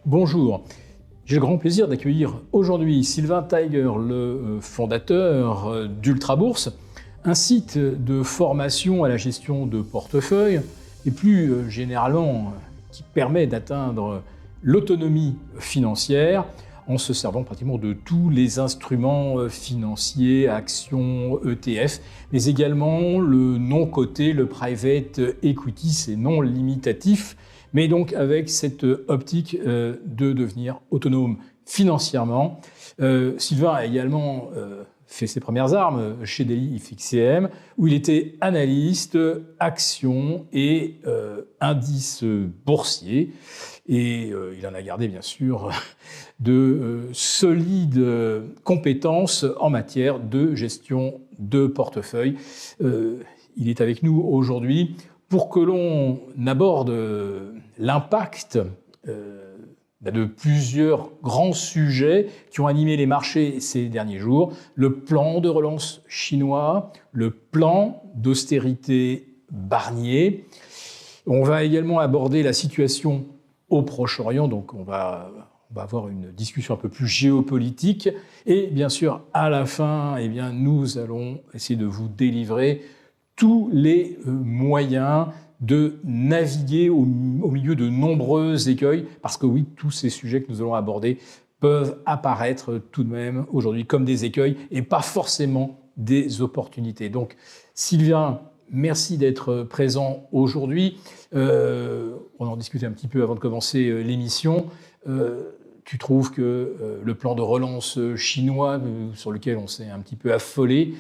Bonjour, j'ai le grand plaisir d'accueillir aujourd'hui Sylvain Tiger, le fondateur d'Ultrabourse, un site de formation à la gestion de portefeuille et plus généralement qui permet d'atteindre l'autonomie financière en se servant pratiquement de tous les instruments financiers, actions, ETF, mais également le non coté, le private equity, c'est non limitatif, mais donc avec cette optique de devenir autonome financièrement. Sylvain a également fait ses premières armes chez DeLife-XCM, où il était analyste, actions et indices boursiers. Et il en a gardé, bien sûr, de solides compétences en matière de gestion de portefeuille. Il est avec nous aujourd'hui pour que l'on aborde l'impact de plusieurs grands sujets qui ont animé les marchés ces derniers jours. Le plan de relance chinois, le plan d'austérité Barnier. On va également aborder la situation au Proche-Orient, donc on va avoir une discussion un peu plus géopolitique. Et bien sûr, à la fin, nous allons essayer de vous délivrer tous les moyens de naviguer au milieu de nombreux écueils, parce que oui, tous ces sujets que nous allons aborder peuvent apparaître tout de même aujourd'hui comme des écueils et pas forcément des opportunités. Donc, Sylvain, merci d'être présent aujourd'hui. On en discutait un petit peu avant de commencer l'émission. Tu trouves que le plan de relance chinois, sur lequel on s'est un petit peu affolé,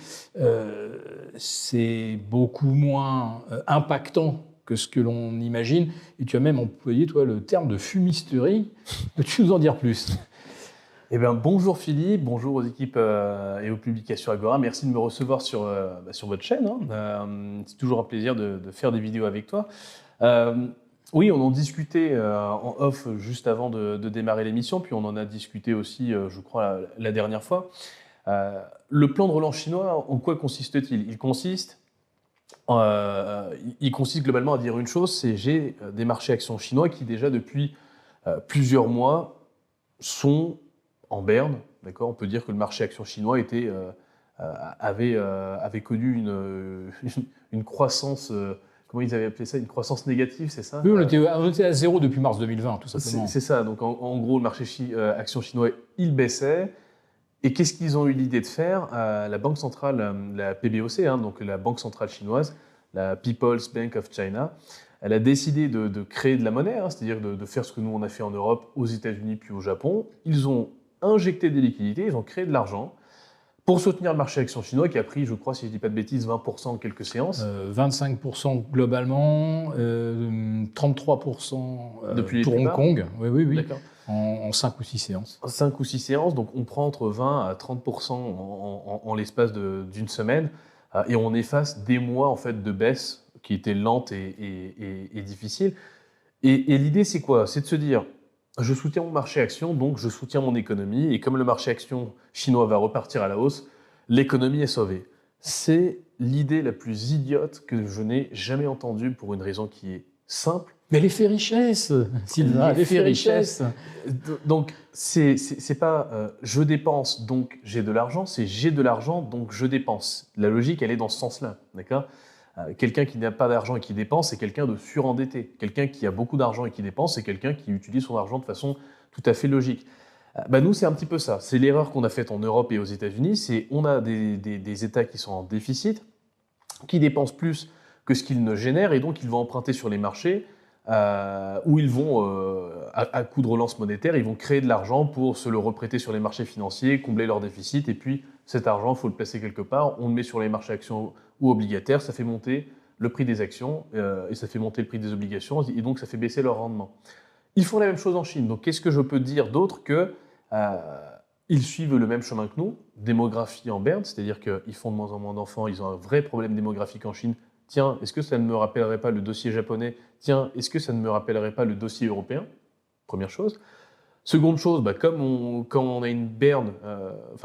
c'est beaucoup moins impactant que ce que l'on imagine. Et tu as même employé, toi, le terme de fumisterie. Peux-tu nous en dire plus ? Eh bien, bonjour Philippe, bonjour aux équipes et aux publications Agora. Merci de me recevoir sur votre chaîne. C'est toujours un plaisir de faire des vidéos avec toi. Oui, on en discutait en off juste avant de démarrer l'émission, puis on en a discuté aussi, je crois, la dernière fois. Le plan de relance chinois, en quoi consiste-t-il ? Il consiste globalement à dire une chose, c'est j'ai des marchés actions chinois qui déjà depuis plusieurs mois sont en berne, d'accord. On peut dire que le marché actions chinois avait connu une croissance, comment ils avaient appelé ça, une croissance négative, c'est ça ? Oui, on était à zéro depuis mars 2020, tout simplement. C'est ça, donc en gros, le marché actions chinois, il baissait. Et qu'est-ce qu'ils ont eu l'idée de faire ? La banque centrale, la PBOC, donc la banque centrale chinoise, la People's Bank of China, elle a décidé de créer de la monnaie, c'est-à-dire de faire ce que nous on a fait en Europe, aux États-Unis puis au Japon. Ils ont injecté des liquidités, ils ont créé de l'argent pour soutenir le marché actions chinois qui a pris, je crois, si je ne dis pas de bêtises, 20% en quelques séances. 25% globalement, 33% depuis pour Hong Kong. Oui. D'accord. En 5 ou 6 séances. 5 ou 6 séances, donc on prend entre 20 à 30% en l'espace d'une semaine et on efface des mois en fait, de baisse qui étaient lentes et difficiles. Et l'idée, c'est quoi ? C'est de se dire, je soutiens mon marché action, donc je soutiens mon économie, et comme le marché action chinois va repartir à la hausse, l'économie est sauvée. C'est l'idée la plus idiote que je n'ai jamais entendue pour une raison qui est simple. Mais l'effet richesse, Sylvain, l'effet richesse. Donc, c'est pas je dépense, donc j'ai de l'argent, c'est j'ai de l'argent, donc je dépense. La logique, elle est dans ce sens-là, d'accord ? Quelqu'un qui n'a pas d'argent et qui dépense, c'est quelqu'un de surendetté. Quelqu'un qui a beaucoup d'argent et qui dépense, c'est quelqu'un qui utilise son argent de façon tout à fait logique. Nous, c'est un petit peu ça. C'est l'erreur qu'on a faite en Europe et aux États-Unis. C'est on a des États qui sont en déficit, qui dépensent plus que ce qu'ils ne génèrent, et donc ils vont emprunter sur les marchés où ils vont, à coup de relance monétaire, ils vont créer de l'argent pour se le reprêter sur les marchés financiers, combler leur déficit, et puis cet argent, il faut le placer quelque part, on le met sur les marchés actions ou obligataires, ça fait monter le prix des actions et ça fait monter le prix des obligations, et donc ça fait baisser leur rendement. Ils font la même chose en Chine, donc qu'est-ce que je peux dire d'autre que ils suivent le même chemin que nous, démographie en berne, c'est-à-dire qu'ils font de moins en moins d'enfants, ils ont un vrai problème démographique en Chine. Tiens, est-ce que ça ne me rappellerait pas le dossier japonais ? Tiens, est-ce que ça ne me rappellerait pas le dossier européen ? Première chose. Seconde chose, quand on a une berne,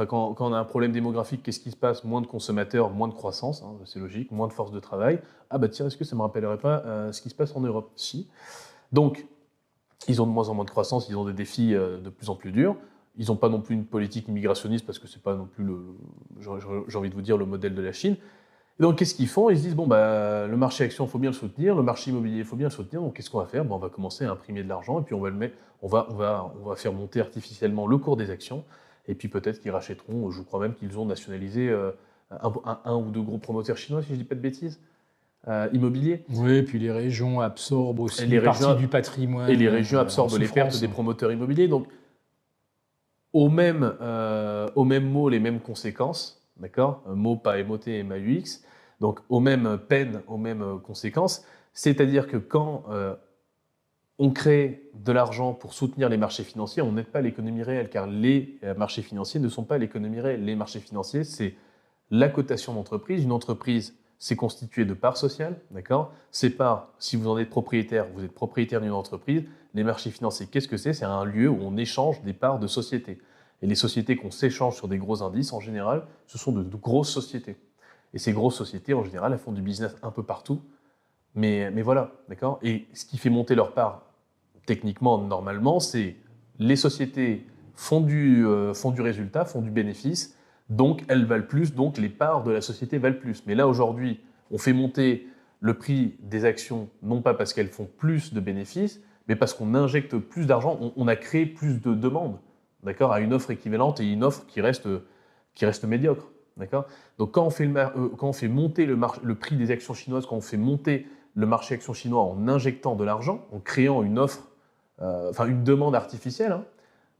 quand on a un problème démographique, qu'est-ce qui se passe ? Moins de consommateurs, moins de croissance, c'est logique, moins de force de travail. Tiens, est-ce que ça ne me rappellerait pas ce qui se passe en Europe ? Si. Donc, Ils ont de moins en moins de croissance, ils ont des défis de plus en plus durs. Ils n'ont pas non plus une politique immigrationniste parce que c'est pas non plus, j'ai envie de vous dire, le modèle de la Chine. Et donc, qu'est-ce qu'ils font? Ils se disent, bon, bah, le marché action, il faut bien le soutenir, le marché immobilier, il faut bien le soutenir, donc qu'est-ce qu'on va faire? On va commencer à imprimer de l'argent, et puis on va faire monter artificiellement le cours des actions, et puis peut-être qu'ils rachèteront, je crois même qu'ils ont nationalisé un ou deux gros promoteurs chinois, si je ne dis pas de bêtises, immobiliers. Oui, puis les régions absorbent aussi Et les une partie régions- du patrimoine. Et les régions absorbent en les pertes souffrance. des promoteurs immobiliers, donc au même mot, les mêmes conséquences, d'accord? Mot pas émoté, MAUX, donc aux mêmes peines, aux mêmes conséquences. C'est-à-dire que quand on crée de l'argent pour soutenir les marchés financiers, on n'aide pas l'économie réelle, car les marchés financiers ne sont pas l'économie réelle. Les marchés financiers, c'est la cotation d'entreprise. Une entreprise, c'est constitué de parts sociales, d'accord? Ces parts, si vous en êtes propriétaire, vous êtes propriétaire d'une entreprise. Les marchés financiers, qu'est-ce que c'est? C'est un lieu où on échange des parts de sociétés. Et les sociétés qu'on s'échange sur des gros indices, en général, ce sont de grosses sociétés. Et ces grosses sociétés, en général, elles font du business un peu partout. Mais voilà, d'accord? Et ce qui fait monter leur part, techniquement, normalement, c'est les sociétés font du résultat, font du bénéfice, donc elles valent plus, donc les parts de la société valent plus. Mais là, aujourd'hui, on fait monter le prix des actions, non pas parce qu'elles font plus de bénéfices, mais parce qu'on injecte plus d'argent, on a créé plus de demandes, d'accord, à une offre équivalente et une offre qui reste médiocre. D'accord. Donc quand on fait monter le prix des actions chinoises, quand on fait monter le marché action chinois en injectant de l'argent, en créant une offre, une demande artificielle, hein,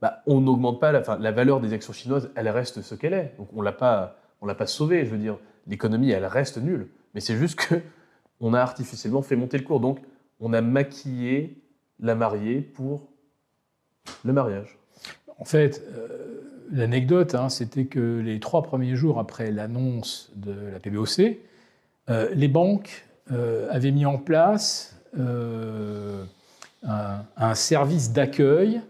bah, on n'augmente pas la valeur des actions chinoises, elle reste ce qu'elle est. Donc on l'a pas sauvée, je veux dire, l'économie elle reste nulle. Mais c'est juste que on a artificiellement fait monter le cours. Donc on a maquillé la mariée pour le mariage. En fait, l'anecdote, c'était que les 3 premiers jours après l'annonce de la PBOC, les banques avaient mis en place un service d'accueil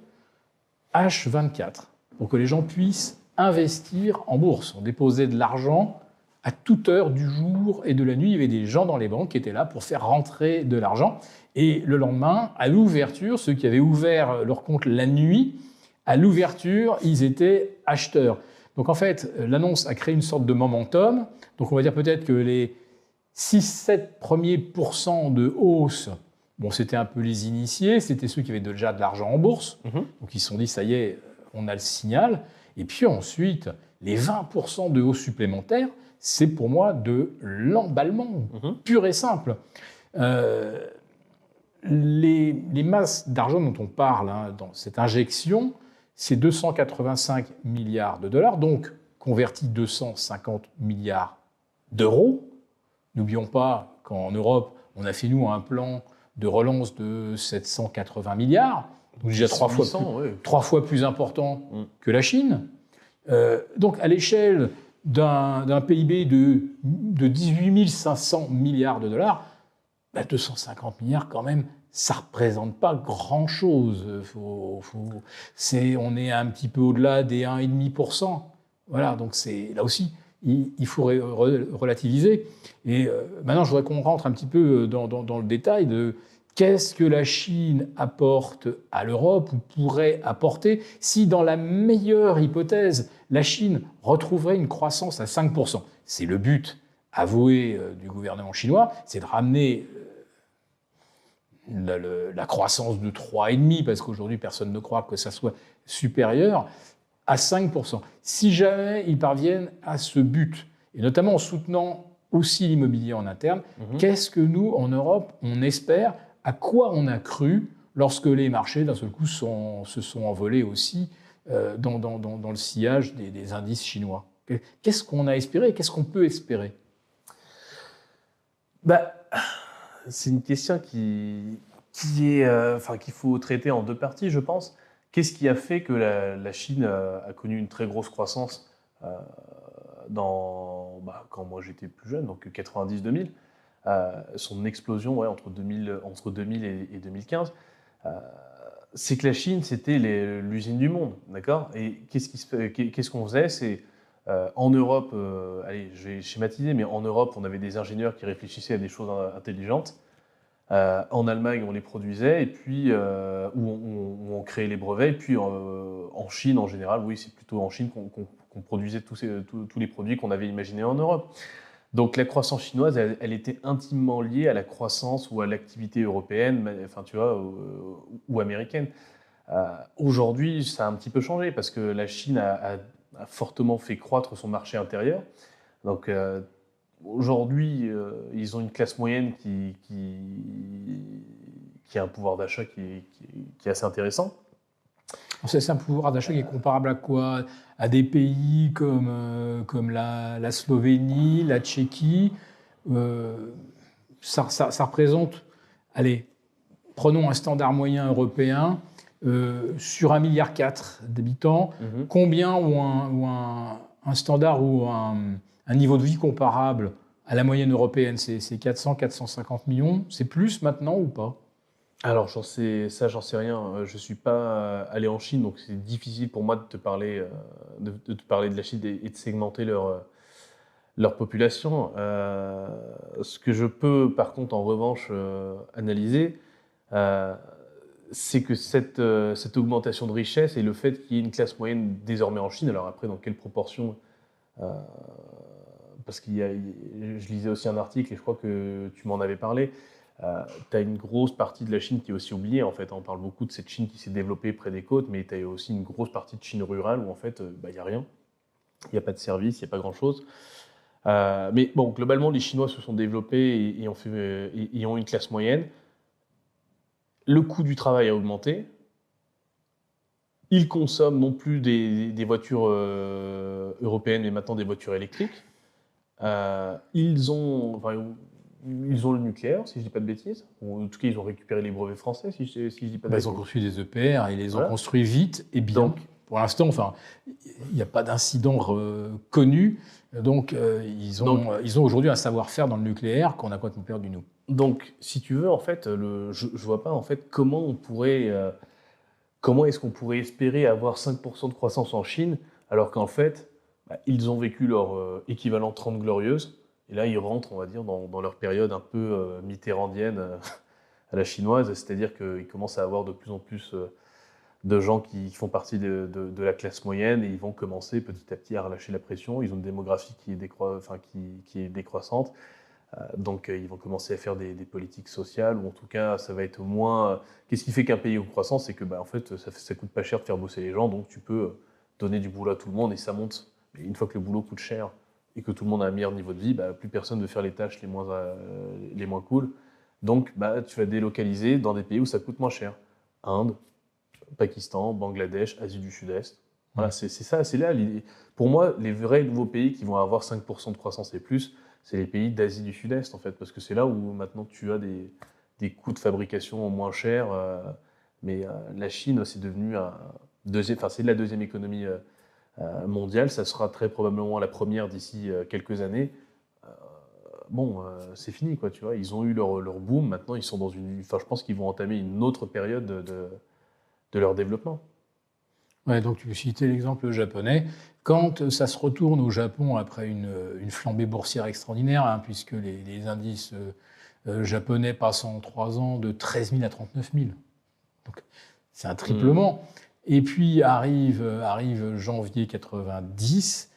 H24 pour que les gens puissent investir en bourse. On déposait de l'argent à toute heure du jour et de la nuit. Il y avait des gens dans les banques qui étaient là pour faire rentrer de l'argent. Et le lendemain, à l'ouverture, ceux qui avaient ouvert leur compte la nuit, à l'ouverture, ils étaient acheteurs. Donc en fait, l'annonce a créé une sorte de momentum. Donc on va dire peut-être que les 6-7 premiers pourcents de hausse, bon, c'était un peu les initiés, c'était ceux qui avaient déjà de l'argent en bourse. Donc ils se sont dit, ça y est, on a le signal. Et puis ensuite, les 20% de hausse supplémentaire, c'est pour moi de l'emballement pur et simple. Les masses d'argent dont on parle dans cette injection, c'est 285 milliards de dollars, donc converti 250 milliards d'euros. N'oublions pas qu'en Europe, on a fait nous un plan de relance de 780 milliards, donc déjà 3 fois plus important que la Chine. Donc à l'échelle d'un PIB de 18 500 milliards de dollars, 250 milliards quand même, ça ne représente pas grand-chose. On est un petit peu au-delà des 1,5%. Voilà, donc là aussi, il faut relativiser. Et maintenant, je voudrais qu'on rentre un petit peu dans le détail de qu'est-ce que la Chine apporte à l'Europe ou pourrait apporter si, dans la meilleure hypothèse, la Chine retrouverait une croissance à 5%. C'est le but avoué du gouvernement chinois, c'est de ramener la croissance de 3,5%, parce qu'aujourd'hui, personne ne croit que ça soit supérieur, à 5%. Si jamais ils parviennent à ce but, et notamment en soutenant aussi l'immobilier en interne, qu'est-ce que nous, en Europe, on espère, à quoi on a cru lorsque les marchés, d'un seul coup, se sont envolés aussi dans le sillage des indices chinois? Qu'est-ce qu'on a espéré et qu'est-ce qu'on peut espérer? C'est une question qu'il faut traiter en deux parties, je pense. Qu'est-ce qui a fait que la Chine a connu une très grosse croissance quand moi j'étais plus jeune, donc 90-2000, son explosion entre 2000 et 2015, c'est que la Chine, c'était l'usine du monde, d'accord? Et qu'est-ce qu'on faisait? C'est en Europe, allez, je vais schématiser, mais en Europe, on avait des ingénieurs qui réfléchissaient à des choses intelligentes. En Allemagne, on les produisait, et puis où on créait les brevets. Et puis en Chine, en général, oui, c'est plutôt en Chine qu'on produisait tous les produits qu'on avait imaginés en Europe. Donc la croissance chinoise, elle était intimement liée à la croissance ou à l'activité européenne, enfin tu vois, ou américaine. Aujourd'hui, ça a un petit peu changé parce que la Chine a fortement fait croître son marché intérieur. Donc aujourd'hui, ils ont une classe moyenne qui a un pouvoir d'achat qui est assez intéressant. C'est un pouvoir d'achat qui est comparable à quoi? À des pays comme la Slovénie, la Tchéquie. Ça représente, allez, prenons un standard moyen européen, sur 1,4 milliard d'habitants, combien ont un standard ou un niveau de vie comparable à la moyenne européenne? C'est 400, 450 millions. C'est plus maintenant ou pas? Alors, j'en sais rien. Je ne suis pas allé en Chine, donc c'est difficile pour moi de te parler de la Chine et de segmenter leur population. Ce que je peux, par contre, en revanche, analyser, c'est que cette augmentation de richesse et le fait qu'il y ait une classe moyenne désormais en Chine, alors après, dans quelle proportion parce je lisais aussi un article, et je crois que tu m'en avais parlé, tu as une grosse partie de la Chine qui est aussi oubliée. En fait, on parle beaucoup de cette Chine qui s'est développée près des côtes, mais tu as aussi une grosse partie de Chine rurale où en fait, il n'y a rien. Il n'y a pas de service, il n'y a pas grand-chose. Mais bon, globalement, les Chinois se sont développés et ont une classe moyenne. Le coût du travail a augmenté. Ils consomment non plus des voitures européennes, mais maintenant des voitures électriques. Ils ont le nucléaire, si je ne dis pas de bêtises. Ou en tout cas, ils ont récupéré les brevets français, si je ne dis pas de bêtises. Ils ont construit des EPR, ils les ont construits vite et bien. Donc, pour l'instant, il n'y a pas d'incident connu. Donc, ils ont aujourd'hui un savoir-faire dans le nucléaire qu'on a complètement perdu, nous. Donc, si tu veux, en fait, je ne vois pas en fait, comment est-ce qu'on pourrait espérer avoir 5% de croissance en Chine, alors qu'en fait, ils ont vécu leur équivalent 30 glorieuses, et là, ils rentrent, on va dire, dans leur période un peu mitterrandienne à la chinoise, c'est-à-dire qu'ils commencent à avoir de plus en plus de gens qui font partie de la classe moyenne, et ils vont commencer petit à petit à relâcher la pression. Ils ont une démographie qui est décroissante, donc ils vont commencer à faire des politiques sociales, ou en tout cas, ça va être moins... Qu'est-ce qui fait qu'un pays est en croissance? C'est que en fait, ça coûte pas cher de faire bosser les gens, donc tu peux donner du boulot à tout le monde, et ça monte. Et une fois que le boulot coûte cher, et que tout le monde a un meilleur niveau de vie, plus personne ne veut faire les tâches les moins cool. Donc, tu vas délocaliser dans des pays où ça coûte moins cher. Inde, Pakistan, Bangladesh, Asie du Sud-Est. Voilà, c'est ça, c'est là. Pour moi, les vrais nouveaux pays qui vont avoir 5% de croissance et plus, c'est les pays d'Asie du Sud-Est, en fait, parce que c'est là où maintenant tu as des coûts de fabrication moins chers. Mais la Chine, c'est devenu c'est la deuxième économie mondiale. Ça sera très probablement la première d'ici quelques années. C'est fini, quoi, tu vois. Ils ont eu leur boom. Maintenant, ils sont je pense qu'ils vont entamer une autre période de leur développement. Ouais, donc tu peux citer l'exemple japonais. Quand ça se retourne au Japon après une flambée boursière extraordinaire, puisque les indices japonais passent en 3 ans de 13 000 à 39 000. Donc, c'est un triplement. Et puis arrive janvier 90,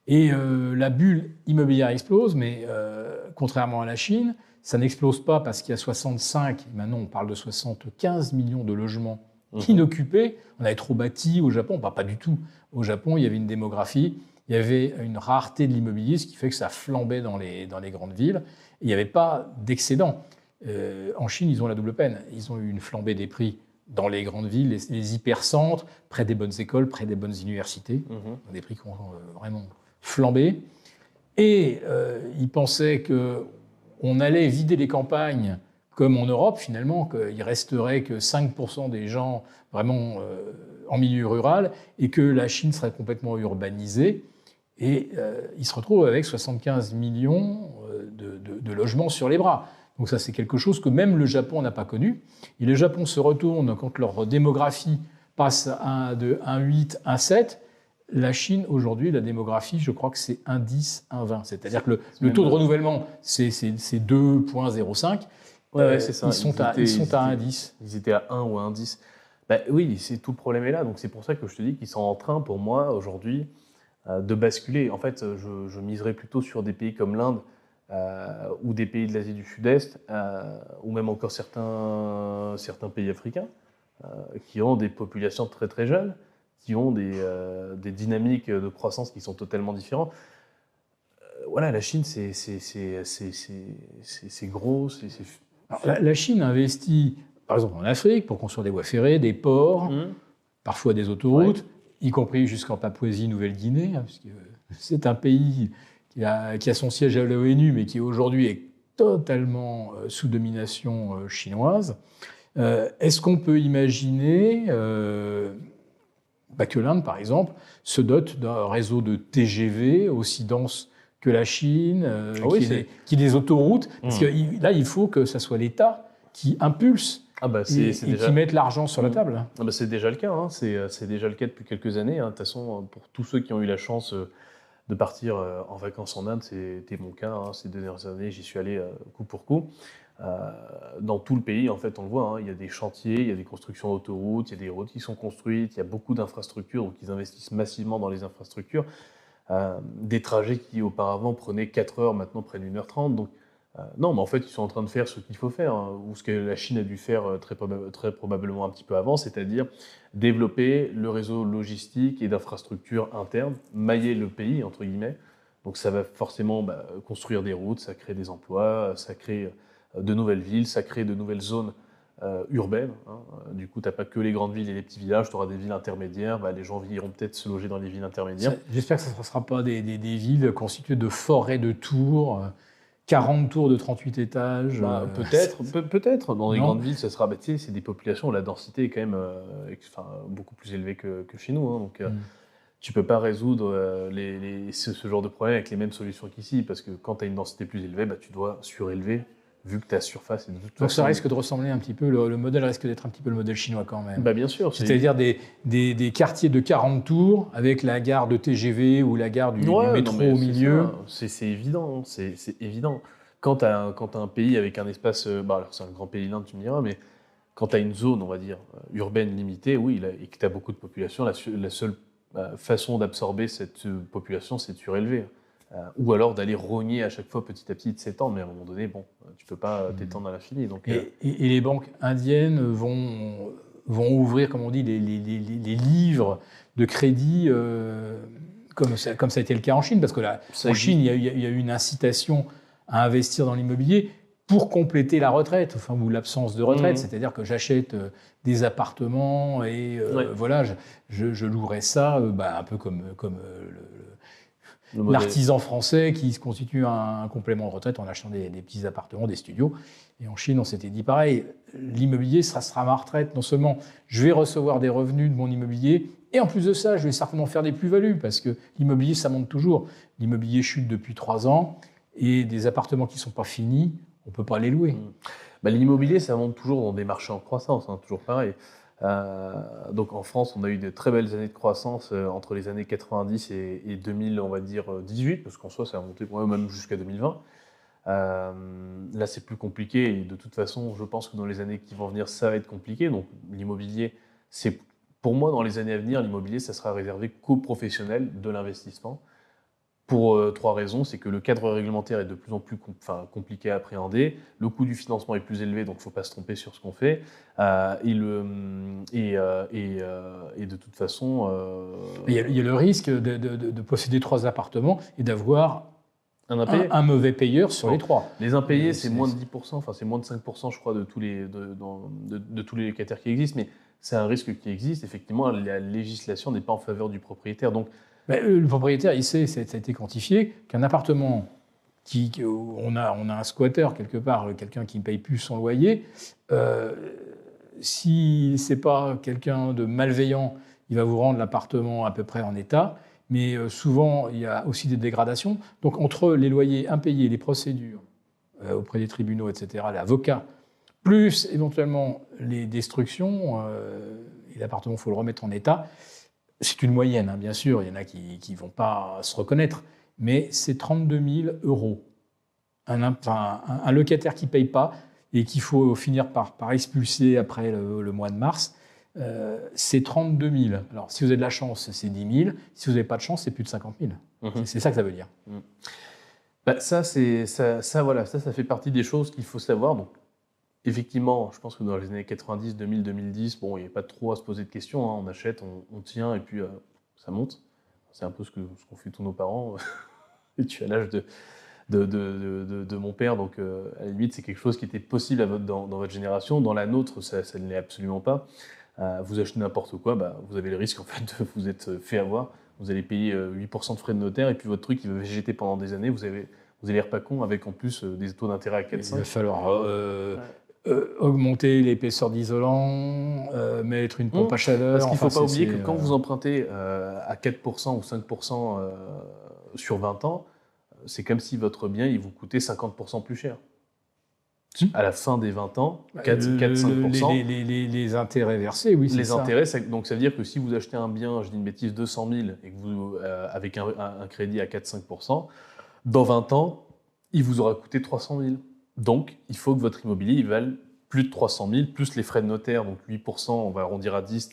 et la bulle immobilière explose, mais contrairement à la Chine, ça n'explose pas parce qu'il y a 65, maintenant on parle de 75 millions de logements inoccupés. On avait trop bâti au Japon, pas du tout. Au Japon, il y avait une démographie, il y avait une rareté de l'immobilier, ce qui fait que ça flambait dans les grandes villes. Et il n'y avait pas d'excédent. En Chine, ils ont la double peine. Ils ont eu une flambée des prix dans les grandes villes, les hypercentres, près des bonnes écoles, près des bonnes universités, des prix qui ont vraiment flambé. Et ils pensaient qu'on allait vider les campagnes comme en Europe, finalement, qu'il resterait que 5% des gens vraiment en milieu rural et que la Chine serait complètement urbanisée. Et ils se retrouvent avec 75 millions de logements sur les bras. Donc ça, c'est quelque chose que même le Japon n'a pas connu. Et le Japon se retourne quand leur démographie passe de 1,8, 1,7. La Chine, aujourd'hui, la démographie, je crois que c'est 1,10, 1,20. C'est-à-dire que le taux de renouvellement, c'est 2,05. Ouais, c'est ça. Ils sont à 1,10. Ils étaient à 1 ou à 1,10. Bah, oui, tout le problème est là. Donc c'est pour ça que je te dis qu'ils sont en train, pour moi, aujourd'hui, de basculer. En fait, je miserais plutôt sur des pays comme l'Inde ou des pays de l'Asie du Sud-Est, ou même encore certains pays africains, qui ont des populations très très jeunes, qui ont des dynamiques de croissance qui sont totalement différentes. Voilà, la Chine, c'est gros. La Chine investit, par exemple, en Afrique, pour construire des voies ferrées, des ports, parfois des autoroutes, y compris jusqu'en Papouasie-Nouvelle-Guinée, hein, puisque c'est un pays qui a son siège à l'ONU, mais qui aujourd'hui est totalement sous domination chinoise. Est-ce qu'on peut imaginer que l'Inde, par exemple, se dote d'un réseau de TGV aussi dense que la Chine, qui ait des autoroutes, parce que là, il faut que ce soit l'État qui impulse et qui mette l'argent sur la table. C'est déjà le cas, hein. C'est déjà le cas depuis quelques années. Hein. De toute façon, pour tous ceux qui ont eu la chance de partir en vacances en Inde, c'était mon cas. Hein. Ces 2 dernières années, j'y suis allé coup pour coup. Dans tout le pays, en fait, on le voit, hein, il y a des chantiers, il y a des constructions d'autoroutes, il y a des routes qui sont construites, il y a beaucoup d'infrastructures, donc ils investissent massivement dans les infrastructures. Des trajets qui auparavant prenaient 4 heures, maintenant prennent 1h30. Donc, non, mais en fait, ils sont en train de faire ce qu'il faut faire, hein, ou ce que la Chine a dû faire très probablement un petit peu avant, c'est-à-dire développer le réseau logistique et d'infrastructures internes, mailler le pays, entre guillemets. Donc ça va forcément construire des routes, ça crée des emplois, ça crée de nouvelles villes, ça crée de nouvelles zones urbaines. Hein. Du coup, tu n'as pas que les grandes villes et les petits villages, tu auras des villes intermédiaires, les gens iront peut-être se loger dans les villes intermédiaires. J'espère que ce ne sera pas des villes constituées de forêts de tours, 40 tours de 38 étages. Peut-être. Dans les grandes villes, ça sera, c'est des populations où la densité est quand même beaucoup plus élevée que chez nous. Hein, donc, tu ne peux pas résoudre ce genre de problème avec les mêmes solutions qu'ici, parce que quand tu as une densité plus élevée, tu dois surélever, vu que ta surface est de toute façon... Donc ça risque de ressembler un petit peu, le modèle risque d'être un petit peu le modèle chinois quand même. Bien sûr. C'est-à-dire des quartiers de 40 tours avec la gare de TGV ou la gare du métro au milieu. C'est évident, c'est évident. Quand tu as un pays avec un espace... alors c'est un grand pays l'Inde, tu me diras, mais quand tu as une zone, on va dire, urbaine limitée, oui, et que tu as beaucoup de population, la seule façon d'absorber cette population, c'est de surélever. Ou alors d'aller rogner à chaque fois petit à petit de s'étendre, mais à un moment donné, tu ne peux pas t'étendre à l'infini. Donc, et les banques indiennes vont ouvrir, comme on dit, les livres de crédit, comme ça a été le cas en Chine, parce que en Chine, il y a eu une incitation à investir dans l'immobilier pour compléter la retraite, ou l'absence de retraite. C'est-à-dire que j'achète des appartements et voilà, je louerai ça, un peu comme l'artisan français qui se constitue un complément de retraite en achetant des petits appartements, des studios. Et en Chine, on s'était dit pareil, l'immobilier, ça sera ma retraite. Non seulement je vais recevoir des revenus de mon immobilier, et en plus de ça, je vais certainement faire des plus-values, parce que l'immobilier, ça monte toujours. L'immobilier chute depuis 3 ans, et des appartements qui ne sont pas finis, on ne peut pas les louer. L'immobilier, ça monte toujours dans des marchés en croissance, hein, toujours pareil. Donc en France, on a eu de très belles années de croissance entre les années 90 et 2000, on va dire 18, parce qu'en soi, ça a monté même jusqu'à 2020. Là, c'est plus compliqué et de toute façon, je pense que dans les années qui vont venir, ça va être compliqué. Donc l'immobilier, pour moi, dans les années à venir, l'immobilier, ça sera réservé qu'aux professionnels de l'investissement. Pour 3 raisons, c'est que le cadre réglementaire est de plus en plus compliqué à appréhender, le coût du financement est plus élevé, donc il ne faut pas se tromper sur ce qu'on fait, et de toute façon... Il y a le risque de posséder 3 appartements et d'avoir un mauvais payeur sur les 3. Les impayés, c'est moins de 10%, c'est moins de 5%, je crois, de tous les locataires qui existent, mais c'est un risque qui existe. Effectivement, la législation n'est pas en faveur du propriétaire, donc le propriétaire, il sait, ça a été quantifié, qu'un appartement où on a un squatter quelque part, quelqu'un qui ne paye plus son loyer, si ce n'est pas quelqu'un de malveillant, il va vous rendre l'appartement à peu près en état, mais souvent il y a aussi des dégradations. Donc entre les loyers impayés, les procédures auprès des tribunaux, etc., l'avocat, plus éventuellement les destructions, et l'appartement, il faut le remettre en état. C'est une moyenne, hein, bien sûr, il y en a qui ne vont pas se reconnaître, mais c'est 32 000 €. Un locataire qui ne paye pas, et qu'il faut finir par expulser après le mois de mars, c'est 32 000. Alors, si vous avez de la chance, c'est 10 000. Si vous n'avez pas de chance, c'est plus de 50 000. C'est ça que ça veut dire. Bah, ça fait partie des choses qu'il faut savoir. Donc, effectivement, je pense que dans les années 90, 2000, 2010, bon, il n'y a pas trop à se poser de questions. Hein. On achète, on tient, et puis ça monte. C'est un peu ce qu'ont fait tous nos parents. Et tu as l'âge de mon père, donc à la limite, c'est quelque chose qui était possible dans votre génération. Dans la nôtre, ça ne l'est absolument pas. Vous achetez n'importe quoi, vous avez le risque en fait de vous être fait avoir. Vous allez payer 8% de frais de notaire, et puis votre truc, il va végéter pendant des années. Vous allez l'air pas con, avec en plus des taux d'intérêt à 4-5. Il va falloir augmenter l'épaisseur d'isolant, mettre une pompe à chaleur. Parce qu'il ne faut pas oublier que quand vous empruntez à 4% ou 5% sur 20 ans, c'est comme si votre bien il vous coûtait 50% plus cher. À la fin des 20 ans, 4-5%. Les intérêts versés, oui, c'est ça. Les intérêts, donc ça veut dire que si vous achetez un bien, je dis une bêtise, 200 000, et que vous, avec un crédit à 4-5%, dans 20 ans, il vous aura coûté 300 000. Donc, il faut que votre immobilier il vale plus de 300 000, plus les frais de notaire, donc 8%, on va arrondir à 10.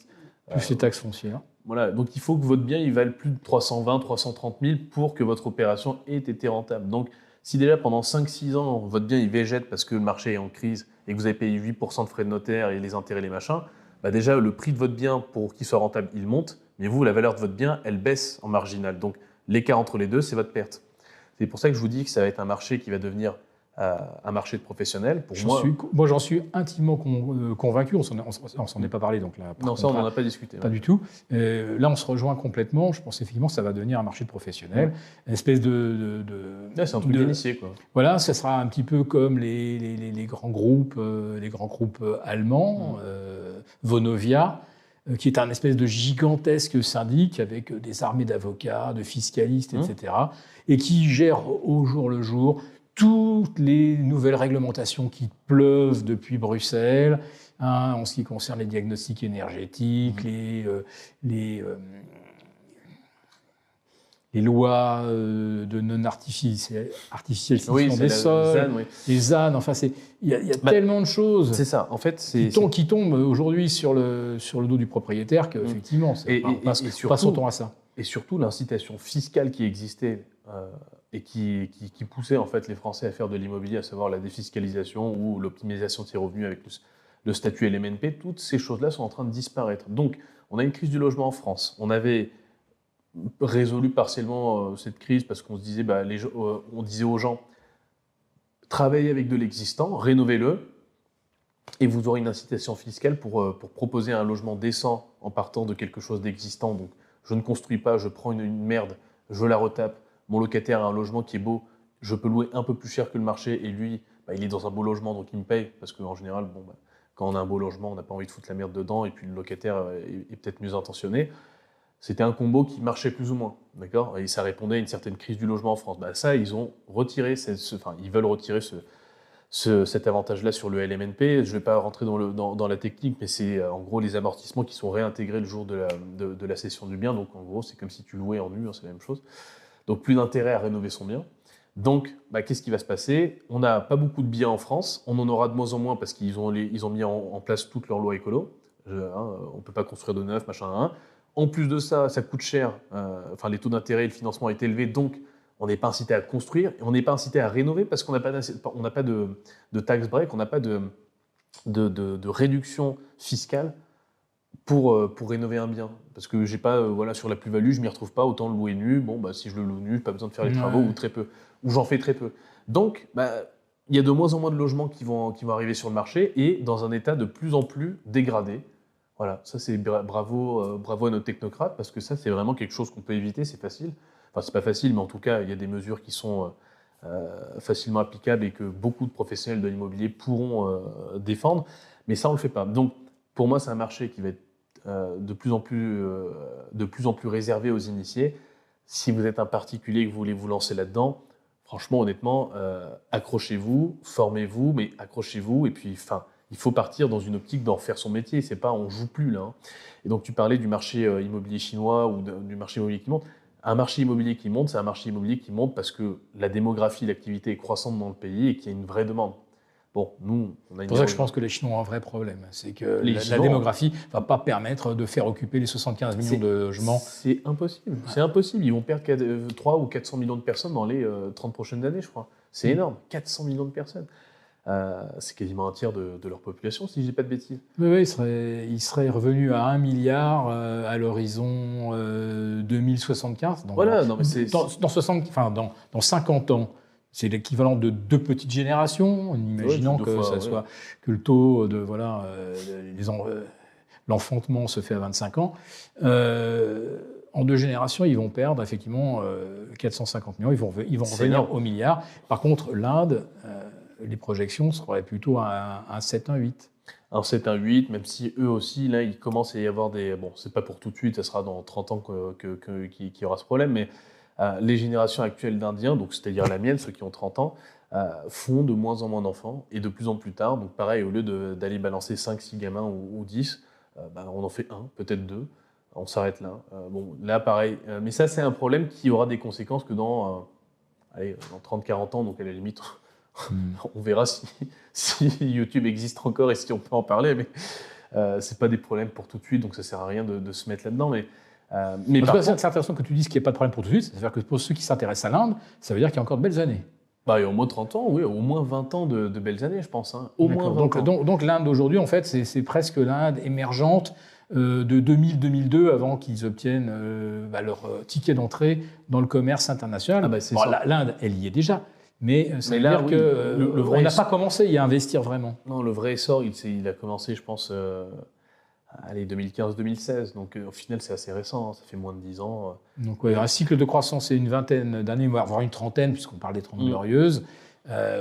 Plus les taxes foncières. Voilà, donc il faut que votre bien il vale plus de 320 330 000 pour que votre opération ait été rentable. Donc, si déjà pendant 5-6 ans, votre bien il végète parce que le marché est en crise et que vous avez payé 8% de frais de notaire et les intérêts, les machins, déjà le prix de votre bien pour qu'il soit rentable, il monte, mais vous, la valeur de votre bien, elle baisse en marginal. Donc, l'écart entre les deux, c'est votre perte. C'est pour ça que je vous dis que ça va être un marché qui va devenir un marché de professionnels. Moi, j'en suis intimement convaincu. On s'en est pas parlé, donc là. Non, ça, on n'en a pas discuté. Pas du tout. Là, on se rejoint complètement. Je pense effectivement que ça va devenir un marché de professionnels. Une espèce c'est un truc d'initié, quoi. Voilà, ça sera un petit peu comme les grands groupes, allemands, Vonovia, qui est un espèce de gigantesque syndic avec des armées d'avocats, de fiscalistes, etc., et qui gère au jour le jour toutes les nouvelles réglementations qui pleuvent depuis Bruxelles, en ce qui concerne les diagnostics énergétiques, les lois de non-artificialisation des sols, les ZAN, enfin, il y a tellement de choses ça. En fait, qui tombent aujourd'hui sur le dos du propriétaire qu'effectivement, passons à ça. Et surtout, l'incitation fiscale qui existait et qui poussait en fait les Français à faire de l'immobilier, à savoir la défiscalisation ou l'optimisation de ses revenus avec le statut LMNP, toutes ces choses-là sont en train de disparaître. Donc, on a une crise du logement en France. On avait résolu partiellement cette crise parce qu'on se disait, on disait aux gens, travaillez avec de l'existant, rénovez-le, et vous aurez une incitation fiscale pour proposer un logement décent en partant de quelque chose d'existant. Donc, je ne construis pas, je prends une merde, je la retape. Mon locataire a un logement qui est beau, je peux louer un peu plus cher que le marché, et lui, il est dans un beau logement, donc il me paye, parce qu'en général, quand on a un beau logement, on n'a pas envie de foutre la merde dedans, et puis le locataire est peut-être mieux intentionné. C'était un combo qui marchait plus ou moins, d'accord ? Et ça répondait à une certaine crise du logement en France. Ça, ils ont retiré, ils veulent retirer cet avantage-là sur le LMNP. Je ne vais pas rentrer dans la technique, mais c'est en gros les amortissements qui sont réintégrés le jour de la cession du bien. Donc en gros, c'est comme si tu louais en nu, c'est la même chose. Donc plus d'intérêt à rénover son bien. Donc qu'est-ce qui va se passer ? On n'a pas beaucoup de biens en France, on en aura de moins en moins parce qu'ils ont mis en place toutes leurs lois écolo. On ne peut pas construire de neuf, machin. En plus de ça, ça coûte cher. Les taux d'intérêt et le financement est élevé, donc on n'est pas incité à construire et on n'est pas incité à rénover parce qu'on n'a pas de tax break, on n'a pas de réduction fiscale pour rénover un bien. Parce que j'ai pas, sur la plus-value, je ne m'y retrouve pas, autant le louer nu. Si je le loue nu, pas besoin de faire les travaux ou très peu, ou j'en fais très peu. Donc, il y a de moins en moins de logements qui vont arriver sur le marché et dans un état de plus en plus dégradé. Voilà, ça c'est bravo à nos technocrates parce que ça c'est vraiment quelque chose qu'on peut éviter, c'est facile. Enfin c'est pas facile, mais en tout cas il y a des mesures qui sont facilement applicables et que beaucoup de professionnels de l'immobilier pourront défendre, mais ça on le fait pas. Donc pour moi c'est un marché qui va être de plus en plus réservé aux initiés. Si vous êtes un particulier et que vous voulez vous lancer là-dedans, franchement honnêtement, accrochez-vous, formez-vous, mais accrochez-vous et puis il faut partir dans une optique d'en faire son métier. C'est pas on joue plus là. Et donc tu parlais du marché immobilier chinois ou du marché immobilier qui monte. Un marché immobilier qui monte, c'est un marché immobilier qui monte parce que la démographie, l'activité est croissante dans le pays et qu'il y a une vraie demande. Bon, nous, on a C'est pour ça que je pense que les Chinois ont un vrai problème. C'est que Les la Chinois- démographie ne va pas permettre de faire occuper les 75 millions de logements. C'est impossible. C'est impossible. Ils vont perdre 3 ou 400 millions de personnes dans les 30 prochaines années, je crois. C'est énorme. 400 millions de personnes. C'est quasiment un tiers de leur population, si je dis pas de bêtises. Oui, il serait revenu à 1 milliard à l'horizon 2075. Donc Voilà, non, mais c'est... dans 50 ans. C'est l'équivalent de 2 petites générations, en imaginant deux que fois, ça ouais. soit que le taux de l'enfantement se fait à 25 ans. En 2 générations, ils vont perdre effectivement 450 millions. Ils vont revenir énorme. au milliard. Par contre, l'Inde, les projections seraient plutôt un 7, un 8. Un 7, un 8, même si eux aussi, là, il commence à y avoir des... Bon, c'est pas pour tout de suite, ça sera dans 30 ans qu'il y aura ce problème, mais les générations actuelles d'Indiens, donc c'est-à-dire la mienne, ceux qui ont 30 ans, font de moins en moins d'enfants, et de plus en plus tard. Donc pareil, au lieu d'aller balancer 5, 6 gamins ou 10, on en fait un, peut-être 2, on s'arrête là. Bon, là, pareil. Mais ça, c'est un problème qui aura des conséquences que dans 30, 40 ans, donc à la limite... On verra si YouTube existe encore et si on peut en parler, mais c'est pas des problèmes pour tout de suite, donc ça sert à rien de se mettre là-dedans. Mais En tout cas, c'est intéressant que tu dises qu'il n'y a pas de problème pour tout de suite. C'est-à-dire que pour ceux qui s'intéressent à l'Inde, ça veut dire qu'il y a encore de belles années. il y a au moins 30 ans, oui, au moins 20 ans de belles années, je pense. Hein. Au moins 20 ans. Donc l'Inde aujourd'hui, en fait, c'est presque l'Inde émergente de 2000-2002, avant qu'ils obtiennent leur ticket d'entrée dans le commerce international. L'Inde, elle y est déjà. Mais ça veut dire qu'on n'a pas commencé à investir vraiment. Non, le vrai essor, il a commencé, je pense, 2015-2016. Donc au final, c'est assez récent, hein, ça fait moins de 10 ans. Donc un cycle de croissance, c'est une vingtaine d'années, voire une trentaine, puisqu'on parle des 30 glorieuses.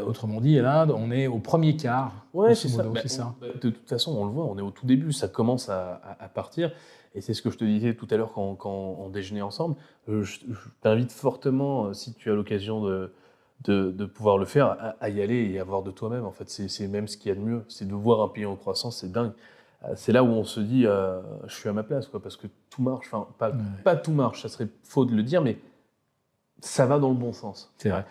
Autrement dit, à l'Inde, on est au premier quart. Ouais, c'est ça. Ça. De toute façon, on le voit, on est au tout début, ça commence à partir. Et c'est ce que je te disais tout à l'heure quand on déjeunait ensemble. Je t'invite fortement, si tu as l'occasion de pouvoir le faire, à y aller et à voir de toi-même. En fait, c'est même ce qu'il y a de mieux. C'est de voir un pays en croissance, c'est dingue. C'est là où on se dit, je suis à ma place, quoi, parce que tout marche. Enfin, pas tout marche, ça serait faux de le dire, mais ça va dans le bon sens. C'est vrai.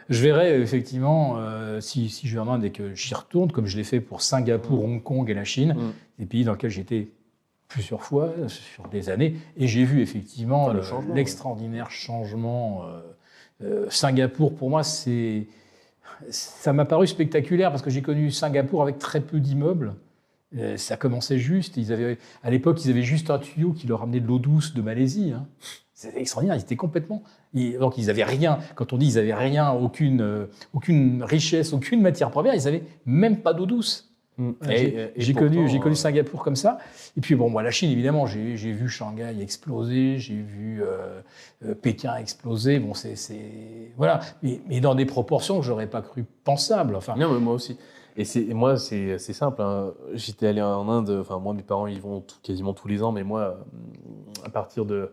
Je verrai effectivement, si je vais en Inde et que j'y retourne, comme je l'ai fait pour Singapour, Hong Kong et la Chine, des pays dans lesquels j'étais plusieurs fois, sur des années, et j'ai vu effectivement l'extraordinaire changement. Singapour, pour moi, ça m'a paru spectaculaire parce que j'ai connu Singapour avec très peu d'immeubles. Ça commençait juste. À l'époque, ils avaient juste un tuyau qui leur amenait de l'eau douce de Malaisie. Hein. C'était extraordinaire. Ils étaient complètement. Donc, ils n'avaient rien. Quand on dit ils n'avaient rien, aucune richesse, aucune matière première, ils n'avaient même pas d'eau douce. J'ai connu Singapour comme ça. Et puis, bon, moi, la Chine, évidemment, j'ai vu Shanghai exploser, j'ai vu Pékin exploser. Bon, voilà. Mais dans des proportions que je n'aurais pas cru pensables. Enfin, non, mais moi aussi. Et moi, c'est simple. Hein. J'étais allé en Inde. Enfin, moi, mes parents, ils vont quasiment tous les ans. Mais moi, à partir de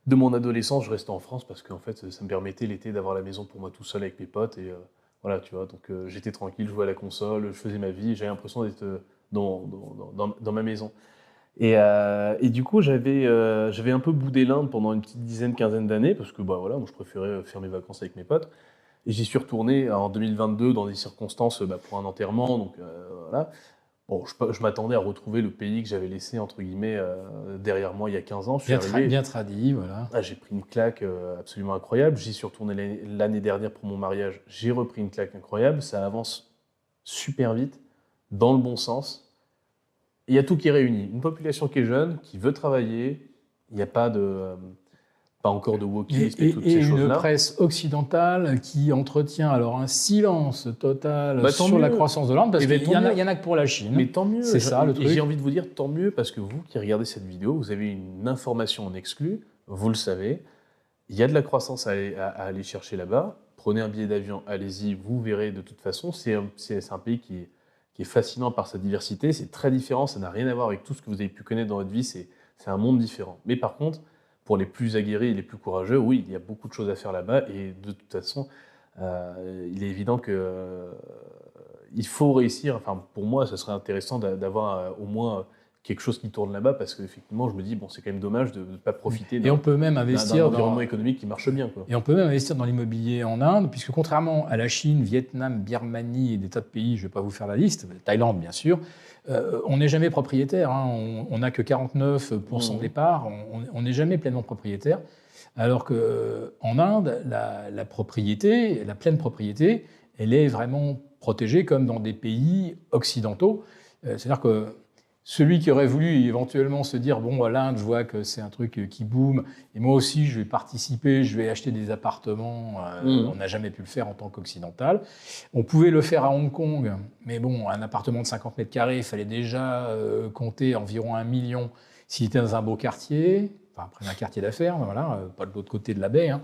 mon adolescence, je restais en France parce qu'en fait, ça me permettait l'été d'avoir la maison pour moi tout seul avec mes potes. Et voilà, tu vois. Donc, j'étais tranquille, je jouais à la console, je faisais ma vie. J'avais l'impression d'être dans ma maison. Et du coup, j'avais un peu boudé l'Inde pendant une petite dizaine, quinzaine d'années parce que moi, je préférais faire mes vacances avec mes potes. Et j'y suis retourné en 2022 dans des circonstances pour un enterrement. Donc voilà. Bon, je m'attendais à retrouver le pays que j'avais laissé entre guillemets derrière moi il y a 15 ans. Bien tradit, voilà. J'ai pris une claque absolument incroyable. J'y suis retourné l'année dernière pour mon mariage. J'ai repris une claque incroyable. Ça avance super vite, dans le bon sens. Il y a tout qui est réuni. Une population qui est jeune, qui veut travailler. Il n'y a pas encore de wokisme et toutes ces choses-là. Et une presse occidentale qui entretient alors un silence total sur la croissance de l'Inde, parce qu'il y en a que pour la Chine. Mais tant mieux. C'est ça le truc. Et j'ai envie de vous dire tant mieux, parce que vous qui regardez cette vidéo, vous avez une information en exclu, vous le savez. Il y a de la croissance à aller chercher là-bas. Prenez un billet d'avion, allez-y, vous verrez de toute façon. C'est un pays qui est fascinant par sa diversité. C'est très différent, ça n'a rien à voir avec tout ce que vous avez pu connaître dans votre vie. C'est un monde différent. Mais par contre, pour les plus aguerris et les plus courageux, oui, il y a beaucoup de choses à faire là-bas. Et de toute façon, il est évident qu'il faut réussir. Enfin, pour moi, ce serait intéressant d'avoir au moins quelque chose qui tourne là-bas, parce qu'effectivement, je me dis, bon, c'est quand même dommage de ne pas profiter Et on peut même d'un investir environnement économique qui marche bien, quoi. Et on peut même investir dans l'immobilier en Inde, puisque contrairement à la Chine, Vietnam, Birmanie et des tas de pays, je ne vais pas vous faire la liste, Thaïlande bien sûr, on n'est jamais propriétaire. Hein. On n'a que 49% des parts, on n'est jamais pleinement propriétaire. Alors qu'en Inde, la propriété, la pleine propriété, elle est vraiment protégée comme dans des pays occidentaux. C'est-à-dire que celui qui aurait voulu éventuellement se dire « bon, l'Inde, je vois que c'est un truc qui boom, et moi aussi, je vais participer, je vais acheter des appartements. » On n'a jamais pu le faire en tant qu'occidental. On pouvait le faire à Hong Kong, mais bon, un appartement de 50 mètres carrés, il fallait déjà compter environ 1 million s'il était dans un beau quartier, enfin, après un quartier d'affaires, voilà, pas de l'autre côté de la baie. Hein.